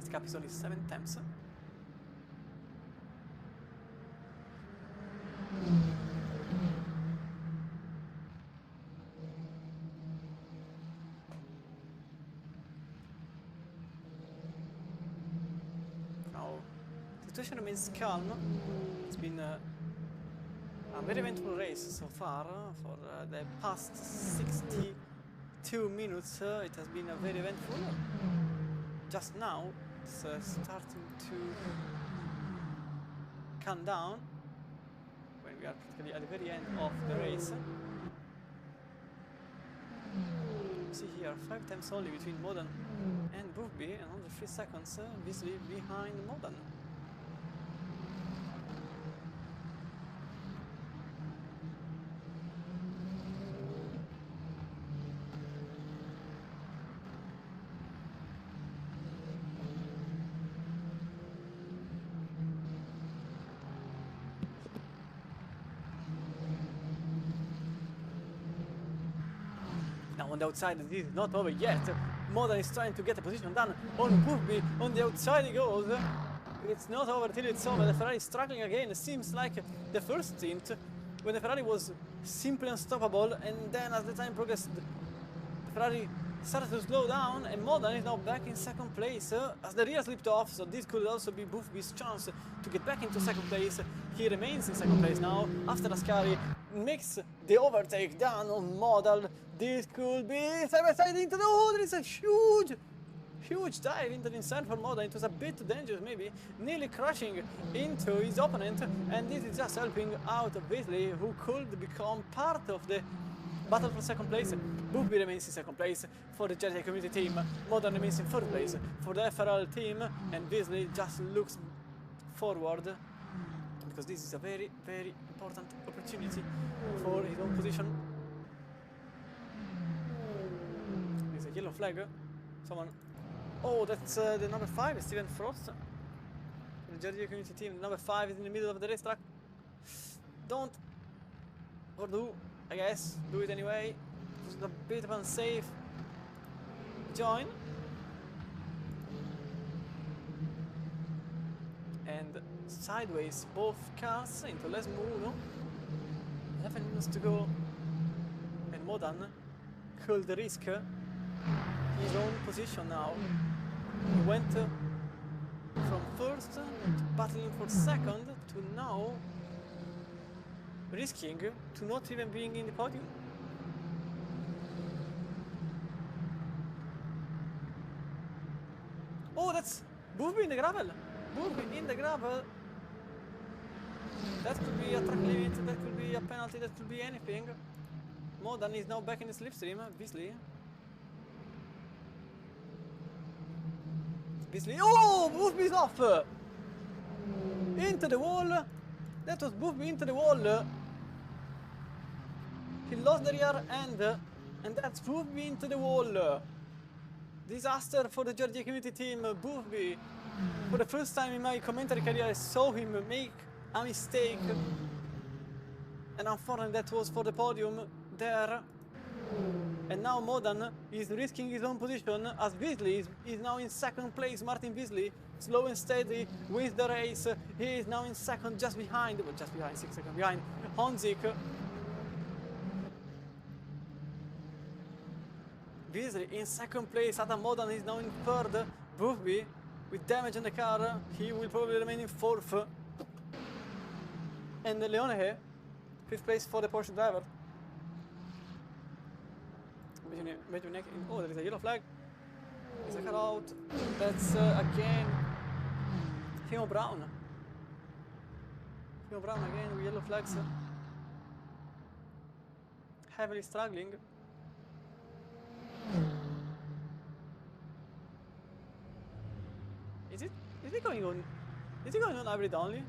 Speaker 2: This gap is only 7 tenths. The situation remains calm. It's been a very eventful race so far. For the past 62 minutes, it has been very eventful. Just now, it's starting to calm down when we are practically at the very end of the race. See here, 5 times only between Modern and Boothby, and only 3 seconds visibly behind Modern. On the outside, this is not over yet. Modern is trying to get a position done on Boothby. On the outside he goes. It's not over till it's over. The Ferrari is struggling again. It seems like the first stint, when the Ferrari was simply unstoppable, and then as the time progressed, the Ferrari started to slow down, and Modern is now back in second place as the rear slipped off, so this could also be Buffby's chance to get back into second place. He remains in second place now after Ascari makes the overtake down on Model. This could be side by side into the... Oh, there is a huge dive into the inside for Model. It was a bit too dangerous, maybe, nearly crashing into his opponent, and this is just helping out Beasley, who could become part of the battle for second place. Buffby remains in second place for the Jardier Community team. Modern remains in third place for the FRL team, and Beasley just looks forward because this is a very, very important opportunity for his own position. There's a yellow flag. Someone... Oh, that's the number 5, Steven Frost. The Jardier Community team. The number 5 is in the middle of the racetrack. Don't, or do, I guess, do it anyway. It's a bit of unsafe join. And sideways, both cars into less move. 11 minutes to go. And Modern could risk his own position now. He went from first to battling for second to now risking to not even being in the podium. Oh, that's Buffby in the gravel. Buffby in the gravel. That could be a track limit, that could be a penalty, that could be anything. Modern is now back in the slipstream, Beasley. Oh, Buffby's off! Into the wall. That was Buffby into the wall. He lost the rear end, and that's Buffby into the wall. Disaster for the Jardier Community team. Buffby, for the first time in my commentary career, I saw him make a mistake, and unfortunately that was for the podium there. And now Modern is risking his own position as Beasley is now in second place. Martin Beasley, slow and steady, wins the race. He is now in second, just behind, 6 seconds behind Honzik. Beasley in second place. Adam Modern is now in third. Buffby, with damage on the car, he will probably remain in fourth. And Leone, fifth place for the Porsche driver. Oh, there is a yellow flag. There's a car out. That's again Timo Brown. Timo Brown again with yellow flags. Heavily struggling. Is he going on? Is he going on hybrid only?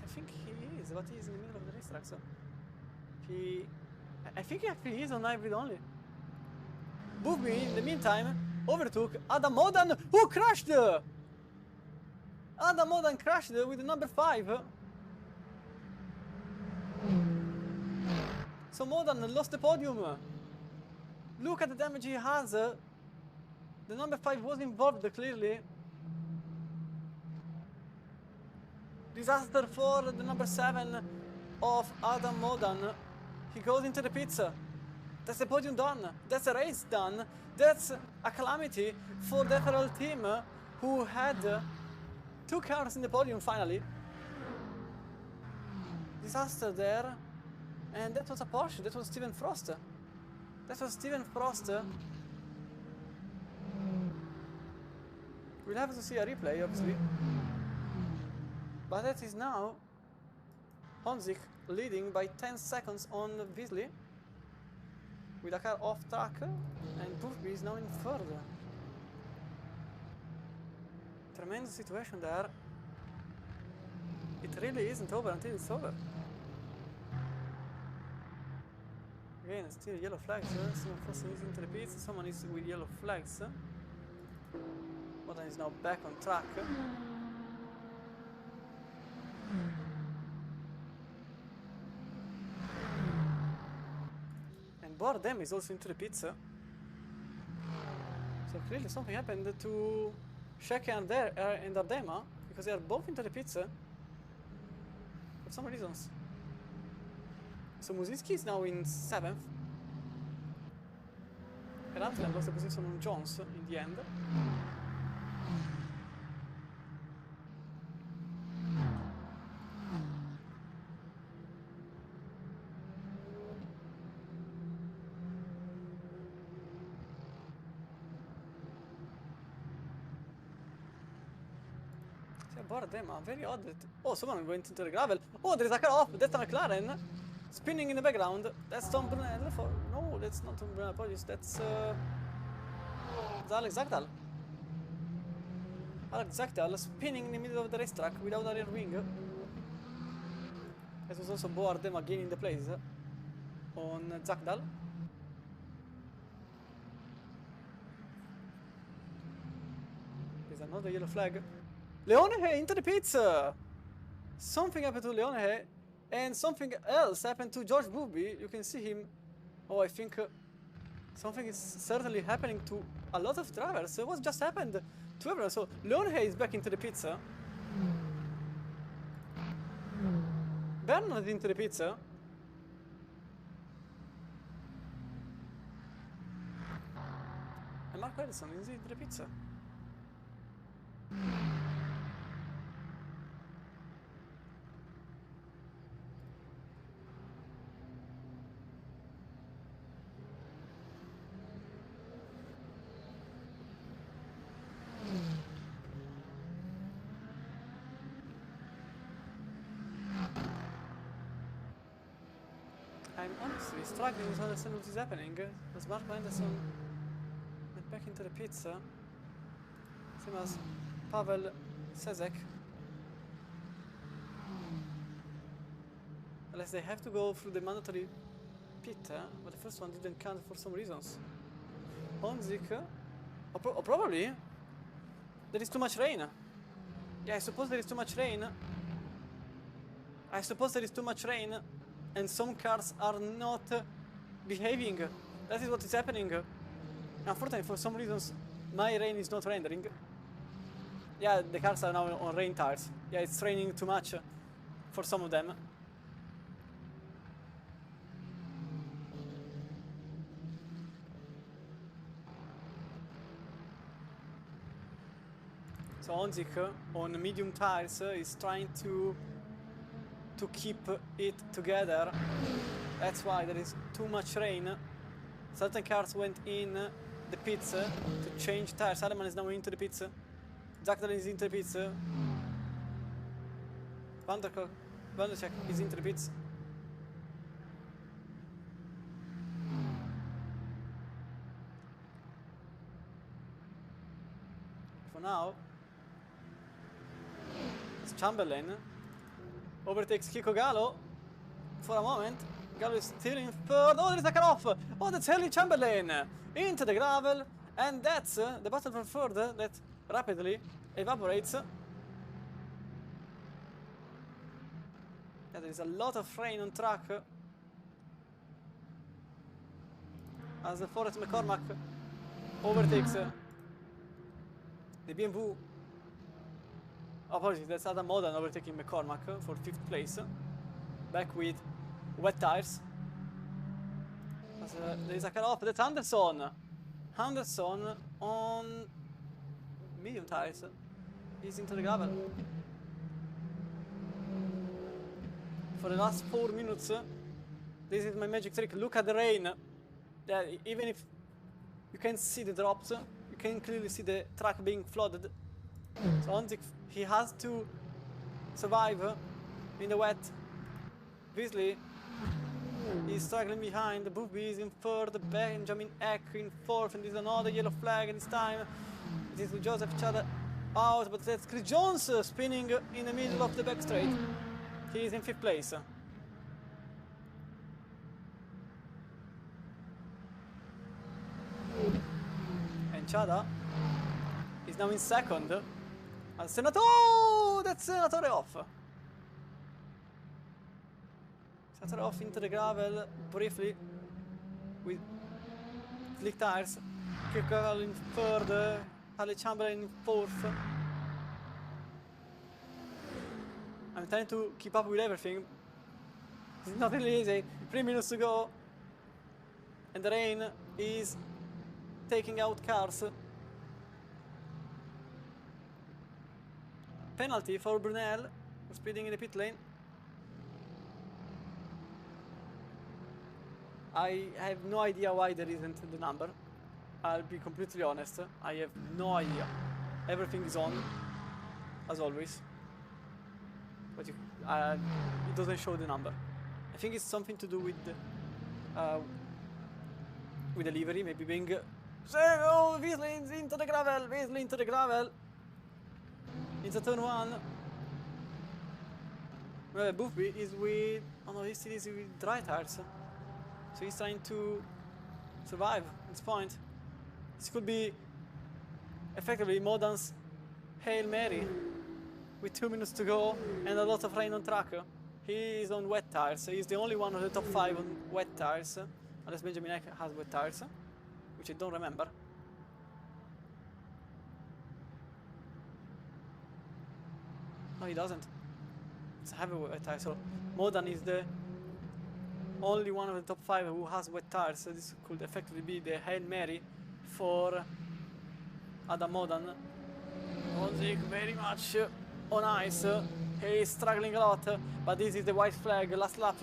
Speaker 2: I think he is, but he's in the middle of the racetrack, so I think he actually is on hybrid only. Buffby, in the meantime, overtook Adam Modern, who crashed! Adam Modern crashed with the number 5. So Modern lost the podium. Look at the damage he has. The number 5 was involved, clearly. Disaster for the number 7 of Adam Modern. He goes into the pits. That's the podium done. That's a race done. That's a calamity for the FRL team, who had 2 cars in the podium finally. Disaster there. And that was a Porsche. That was Steven Frost. That was Steven Frost. We'll have to see a replay, obviously. But that is now Honzik leading by 10 seconds on Beasley with a car off track, and Buffby is now in third. Tremendous situation there. It really isn't over until it's over. Again, still yellow flags. Someone forcing is into the pits. Someone is with yellow flags. Modern is now back on track. And Bardem is also into the pits. So clearly something happened to Sheke and Ardema, because they are both into the pits for some reasons. So Musinski is now in 7th. Peraltro lost the position on Jones in the end. Bored them, very odd. Oh, someone went into the gravel. Oh, there is a car off. That's a McLaren. Spinning in the background. That's Tom Brunel for... No, that's not Tom Brunel. Apologies. That's Alex Zagdal. Alex Zagdal spinning in the middle of the racetrack without a rear wing. It was also bored them again in the place on Zagdal. There's another yellow flag. Leone into the pits! Something happened to Leone, and something else happened to George Booby. You can see him. Oh, I think something is certainly happening to a lot of drivers. What just happened to everyone? So Leone is back into the pits. Bernard into the pits. And Mark Edison is into the pits. I'm honestly struggling to understand what is happening. As Mark Anderson went back into the pits, same as Pavel Sezek. Unless they have to go through the mandatory pit, but the first one didn't count for some reasons. Honzik, or probably there is too much rain. Yeah, I suppose there is too much rain. And some cars are not behaving. That is what is happening. Unfortunately, for some reasons, my rain is not rendering. Yeah, the cars are now on rain tires. Yeah, it's raining too much for some of them. So Onzik on medium tires is trying to keep it together. That's why there is too much rain. Certain cars went in the pits to change tires. Aleman is now into the pits. Zagdal is into the pits. Vandercheck is into the pits. For now, it's Chamberlain. Overtakes Kiko Gallo for a moment. Gallo is still in third. Oh, there is a car off. Oh, that's Harley Chamberlain into the gravel. And that's the battle for third that rapidly evaporates. Yeah, there is a lot of rain on track. As the Forrest McCormack overtakes the BMW. Apologies, that's Adam Modan overtaking McCormack for 5th place. Back with wet tires. As, there is a car off, that's Anderson. Anderson on medium tires. He's into the gravel. For the last 4 minutes, this is my magic trick. Look at the rain. Yeah, even if you can see the drops, you can clearly see the track being flooded. So Onzik, he has to survive in the wet. Beasley is struggling behind. The Booby is in third. Benjamin Eck in fourth. And there's another yellow flag. And this time it is with Joseph Chada out. But that's Chris Jones spinning in the middle of the back straight. He is in 5th place. And Chada is now in 2nd. And Senator, oh, that's Senatore off. Senatore off into the gravel briefly with slick tires. Kirkall in 3rd, Harley Chamberlain in 4th. I'm trying to keep up with everything. It's not really easy. 3 minutes to go. And the rain is taking out cars. Penalty for Brunel for speeding in the pit lane. I have no idea why there isn't the number. I'll be completely honest. I have no idea. Everything is on, as always. But it doesn't show the number. I think it's something to do with the livery, maybe being... Oh, Weasley into the gravel! Weasley into the gravel! Into turn 1. Boofby is with... Oh no, he still is with dry tires. So he's trying to survive at this point. This could be effectively Modan's Hail Mary with 2 minutes to go and a lot of rain on track. He is on wet tires. He's the only one of the top 5 on wet tires. Unless Benjamin Eck has wet tires, which I don't remember. No, he doesn't. It's a heavy wet tire. So Modan is the only one of the top 5 who has wet tires. So this could effectively be the Hail Mary for Adam Modan. Honzik very much on ice. He's struggling a lot, but this is the white flag, last lap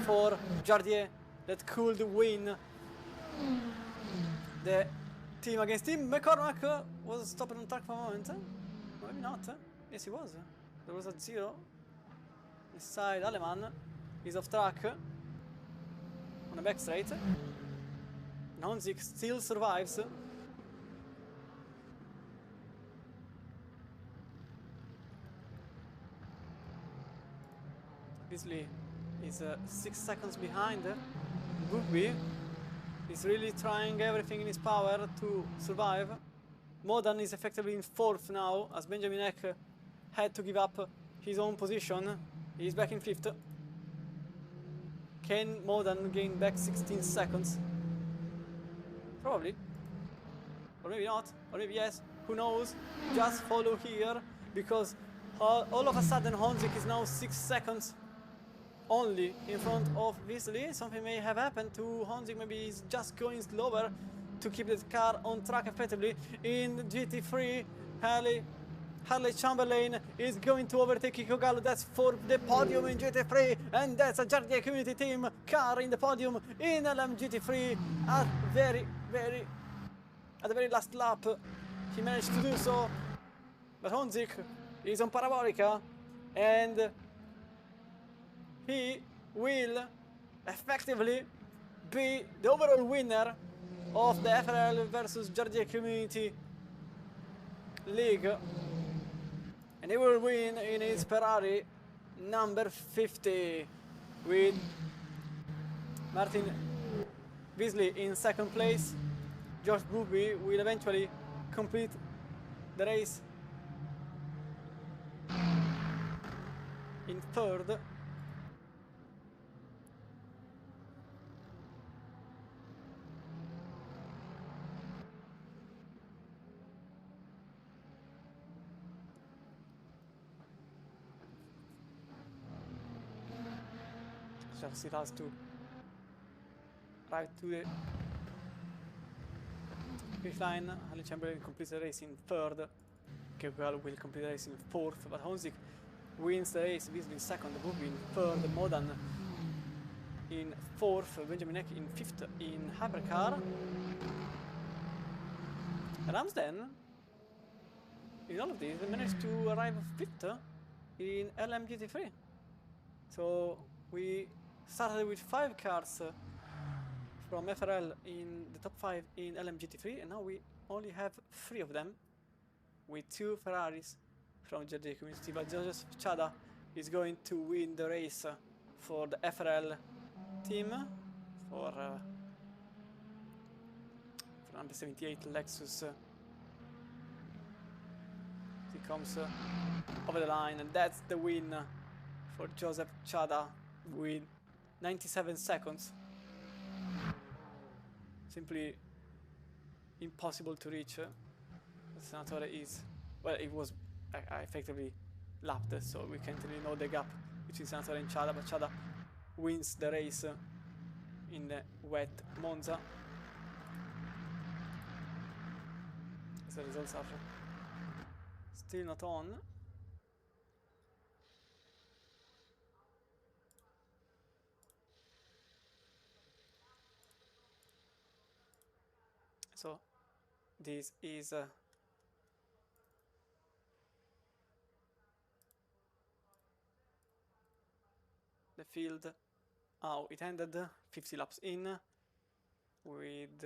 Speaker 2: for Jardier that could win the team against team. McCormack was stopped on track for a moment. Maybe not. Yes, he was. There was a 0. Inside Aleman is off track on the back straight. Honzik still survives. Obviously, he's 6 seconds behind. Bookby is really trying everything in his power to survive. Modan is effectively in 4th now, as Benjamin Eck had to give up his own position. He's back in 5th. Can Modan gain back 16 seconds? Probably. Or maybe not. Or maybe yes. Who knows? Just follow here, because all of a sudden Honzik is now 6 seconds only in front of Weasley. Something may have happened to Honzik. Maybe he's just going slower to keep the car on track effectively. In GT3, Harley Chamberlain is going to overtake Kiko Gallo. That's for the podium in GT3, and that's a Jardier Community Team car in the podium in LMGT3 at the very last lap. He managed to do so, but Honzik is on Parabolica, and he will effectively be the overall winner of the FRL versus Jardier Community League. And he will win in his Ferrari number 50, with Martin Weasley in 2nd place. Josh Booby will eventually complete the race in 3rd. Still has to arrive to the finish line. Harley Chamberlain completes the race in 3rd. Kevgal will complete the race in 4th, but Honzik wins the race. Weasley in 2nd, Booby in 3rd, Modan in 4th, Benjamin Eck in 5th in Hypercar. Ramsden, in all of these, they managed to arrive 5th in LMGT3. So we started with 5 cars from FRL in the top 5 in LMGT3, and now we only have 3 of them, with 2 Ferraris from Jardier Community. But Joseph Chada is going to win the race for the FRL team for number 78 Lexus. He comes over the line, and that's the win for Joseph Chada with 97 seconds. Simply impossible to reach. Senatore is, well, it was effectively lapped, so we can't really know the gap between Senatore and Chada, but Chada wins the race in the wet Monza. The results are still not on. So this is the field, how it ended, 50 laps in, with,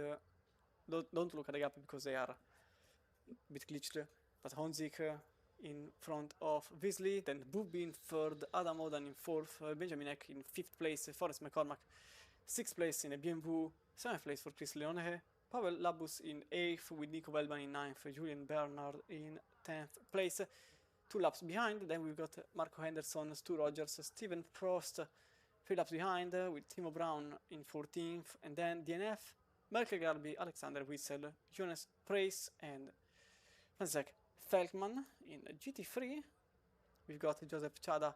Speaker 2: don't look at the gap because they are a bit glitched, but Honzik in front of Weasley, then Booby in third, Adam Oden in fourth, Benjamin Eck in fifth place, Forrest McCormack sixth place in a BMW, seventh place for Chris Leone, Pavel Labus in eighth with Nico Wellman in ninth, Julian Bernard in 10th place. 2 laps behind, then we've got Marco Henderson, Stu Rogers, Steven Prost 3 laps behind with Timo Brown in 14th, and then DNF, Melke Garbi, Alexander Wissel, Jonas Preis and Francesc Felkman in GT3. We've got Joseph Chada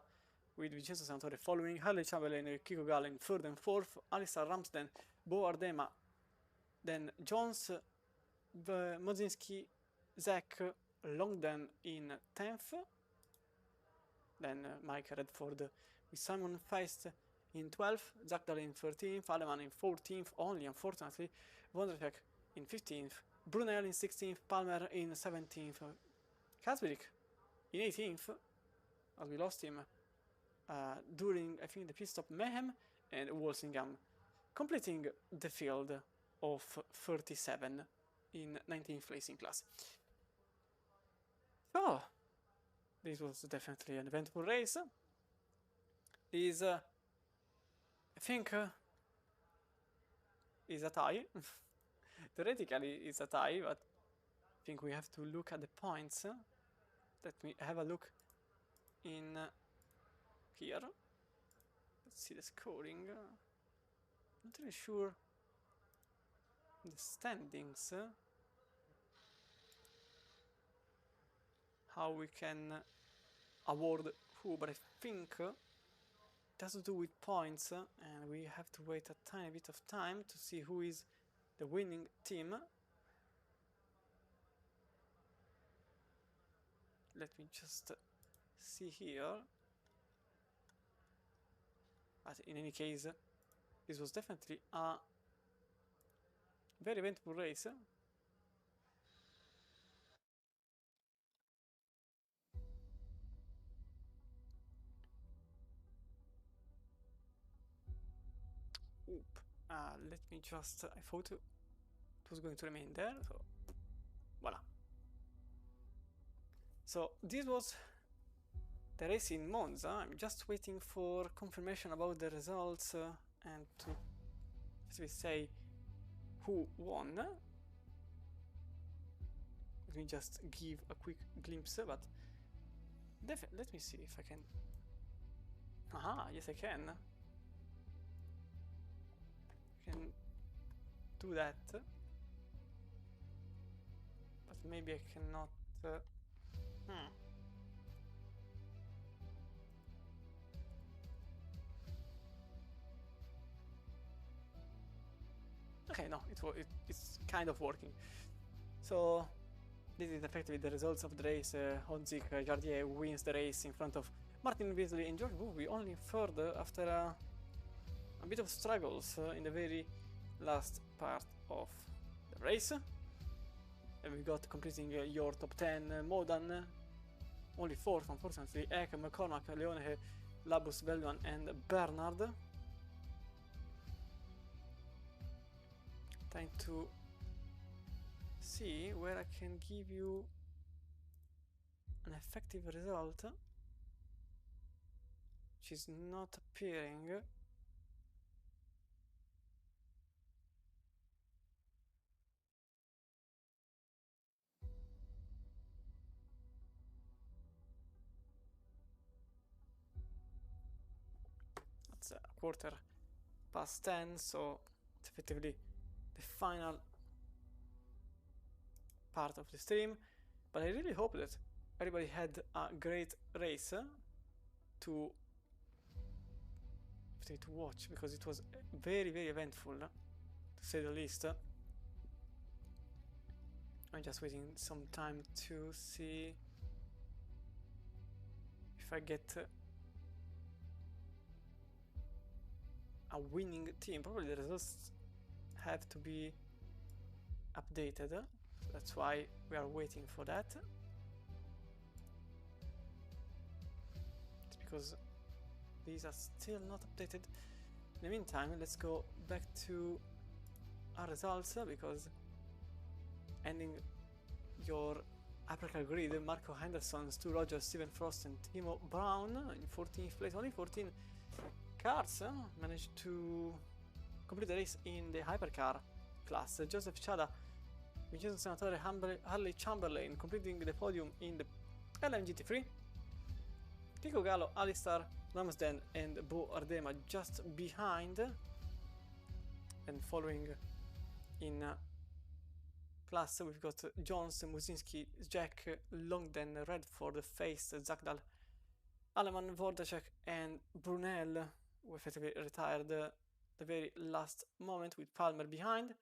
Speaker 2: with Vincenzo Sanatore following, Harley Chamberlain, Kiko Gall in 3rd and 4th, Alistair Ramsden, Bo Ardema, then Jones, Modzinski, Zach Longden in 10th, then Mike Redford with Simon Feist in 12th, Zach Dahl in 13th, Aleman in 14th, only unfortunately, Wondercheck in 15th, Brunel in 16th, Palmer in 17th, Kasperik in 18th, as we lost him during, I think, the pit stop mayhem, and Walsingham completing the field of 37 in 19th placing class. So, this was definitely an eventful race. Is, I think, is a tie. Theoretically, it's a tie, but I think we have to look at the points. Let me have a look in here. Let's see the scoring. Not really sure the standings. How we can award who, but I think it has to do with points, and we have to wait a tiny bit of time to see who is the winning team. Let me just see here. But in any case, this was definitely a very eventful race. Let me just, I thought it was going to remain there, so voila. So this was the race in Monza. I'm just waiting for confirmation about the results and to, as we say, who won. Let me just give a quick glimpse, but let me see if I can. Aha, yes I can. Do that, but maybe I cannot. Okay, no, it's kind of working. So this is effectively the results of the race. Honzik Jardier wins the race in front of Martin Weasley and George Booby, only third after a bit of struggles in the very last part of the race. And we got completing your top 10, Modan, only fourth unfortunately, Eck, McCormack, Leone, Labus, Bellman and Bernard. Trying to see where I can give you an effective result, which is not appearing. It's 10:15, so it's effectively the final part of the stream. But I really hope that everybody had a great race to watch, because it was very, very eventful, to say the least. I'm just waiting some time to see if I get a winning team. Probably the results have to be updated. That's why we are waiting for that. It's because these are still not updated. In the meantime, let's go back to our results, because ending your Hypercar grid, Marco Henderson, Stu Rogers, Stephen Frost and Timo Brown in 14th place. Only 14 cars managed to complete the race in the Hypercar class. Joseph Chada, Vincenzo Senatore, Harley Chamberlain completing the podium in the LMGT3. Kiko Gallo, Alistair Ramsden and Bo Ardema just behind, and following in class we've got Jones, Musinski, Jack, Longden, Redford, Face, Zagdal, Aleman, Vordacek and Brunel, who effectively retired the very last moment with Palmer behind,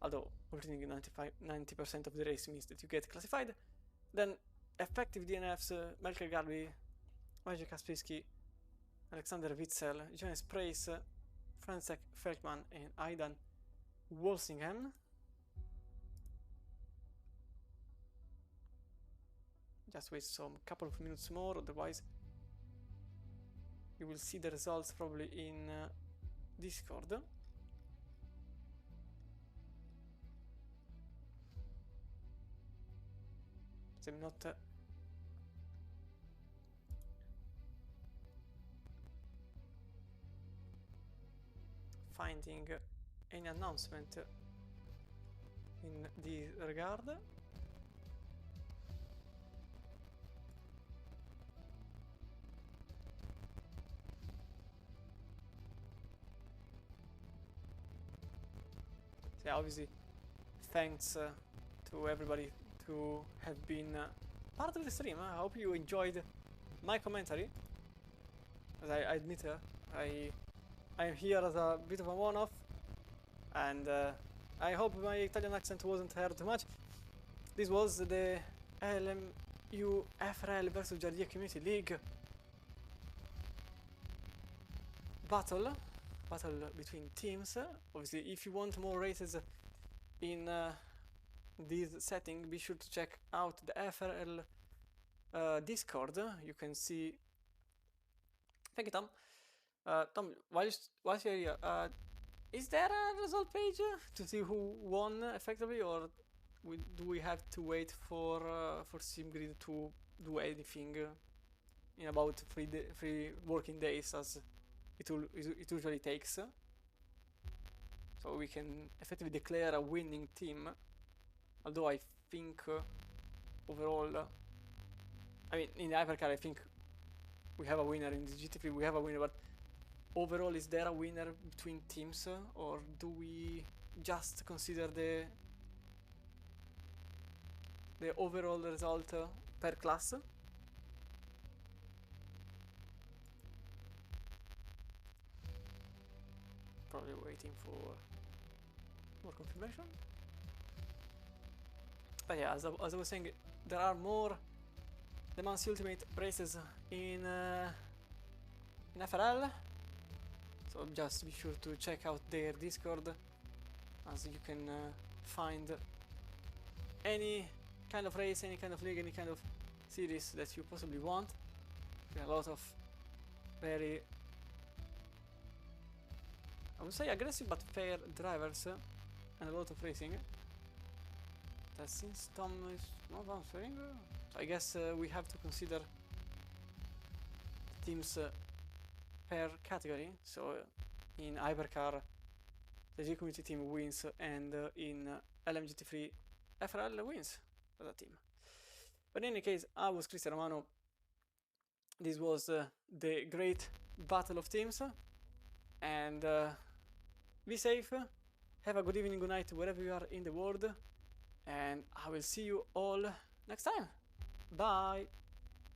Speaker 2: although completing 90% of the race means that you get classified. Then effective DNFs, Melker Garby, Maciej Kasprzyski, Alexander Witzel, Jonas Price, Francek Feldman and Aidan Walsingham. Just wait some couple of minutes more, otherwise you will see the results probably in Discord. So I'm not finding any announcement in this regard. So obviously thanks to everybody to have been part of the stream. I hope you enjoyed my commentary, as I admit I am here as a bit of a one-off, and I hope my Italian accent wasn't heard too much. This was the LMU FRL versus Jardier Community League battle between teams. Obviously, if you want more races in this setting, be sure to check out the FRL Discord. You can see. Thank you, Tom. Tom, whilst you're here, is there a result page to see who won effectively, or do we have to wait for SimGrid to do anything in about 3 working days, as it usually takes? So we can effectively declare a winning team. Although I think overall, I mean, in Hypercar I think we have a winner, in the GT3 we have a winner, but overall, is there a winner between teams, or do we just consider the overall result per class? Probably waiting for more confirmation. But yeah, as I was saying, there are more Le Mans Ultimate races in FRL. So just be sure to check out their Discord, as you can find any kind of race, any kind of league, any kind of series that you possibly want. There are a lot of very, I would say, aggressive but fair drivers and a lot of racing. But since Tom is not answering, so I guess we have to consider teams per category. So in Hypercar the G community team wins, and in LMGT3 FRL wins for that team. But in any case, I was Cristian Romano. This was the great battle of teams, and be safe, have a good evening, good night wherever you are in the world, and I will see you all next time. Bye.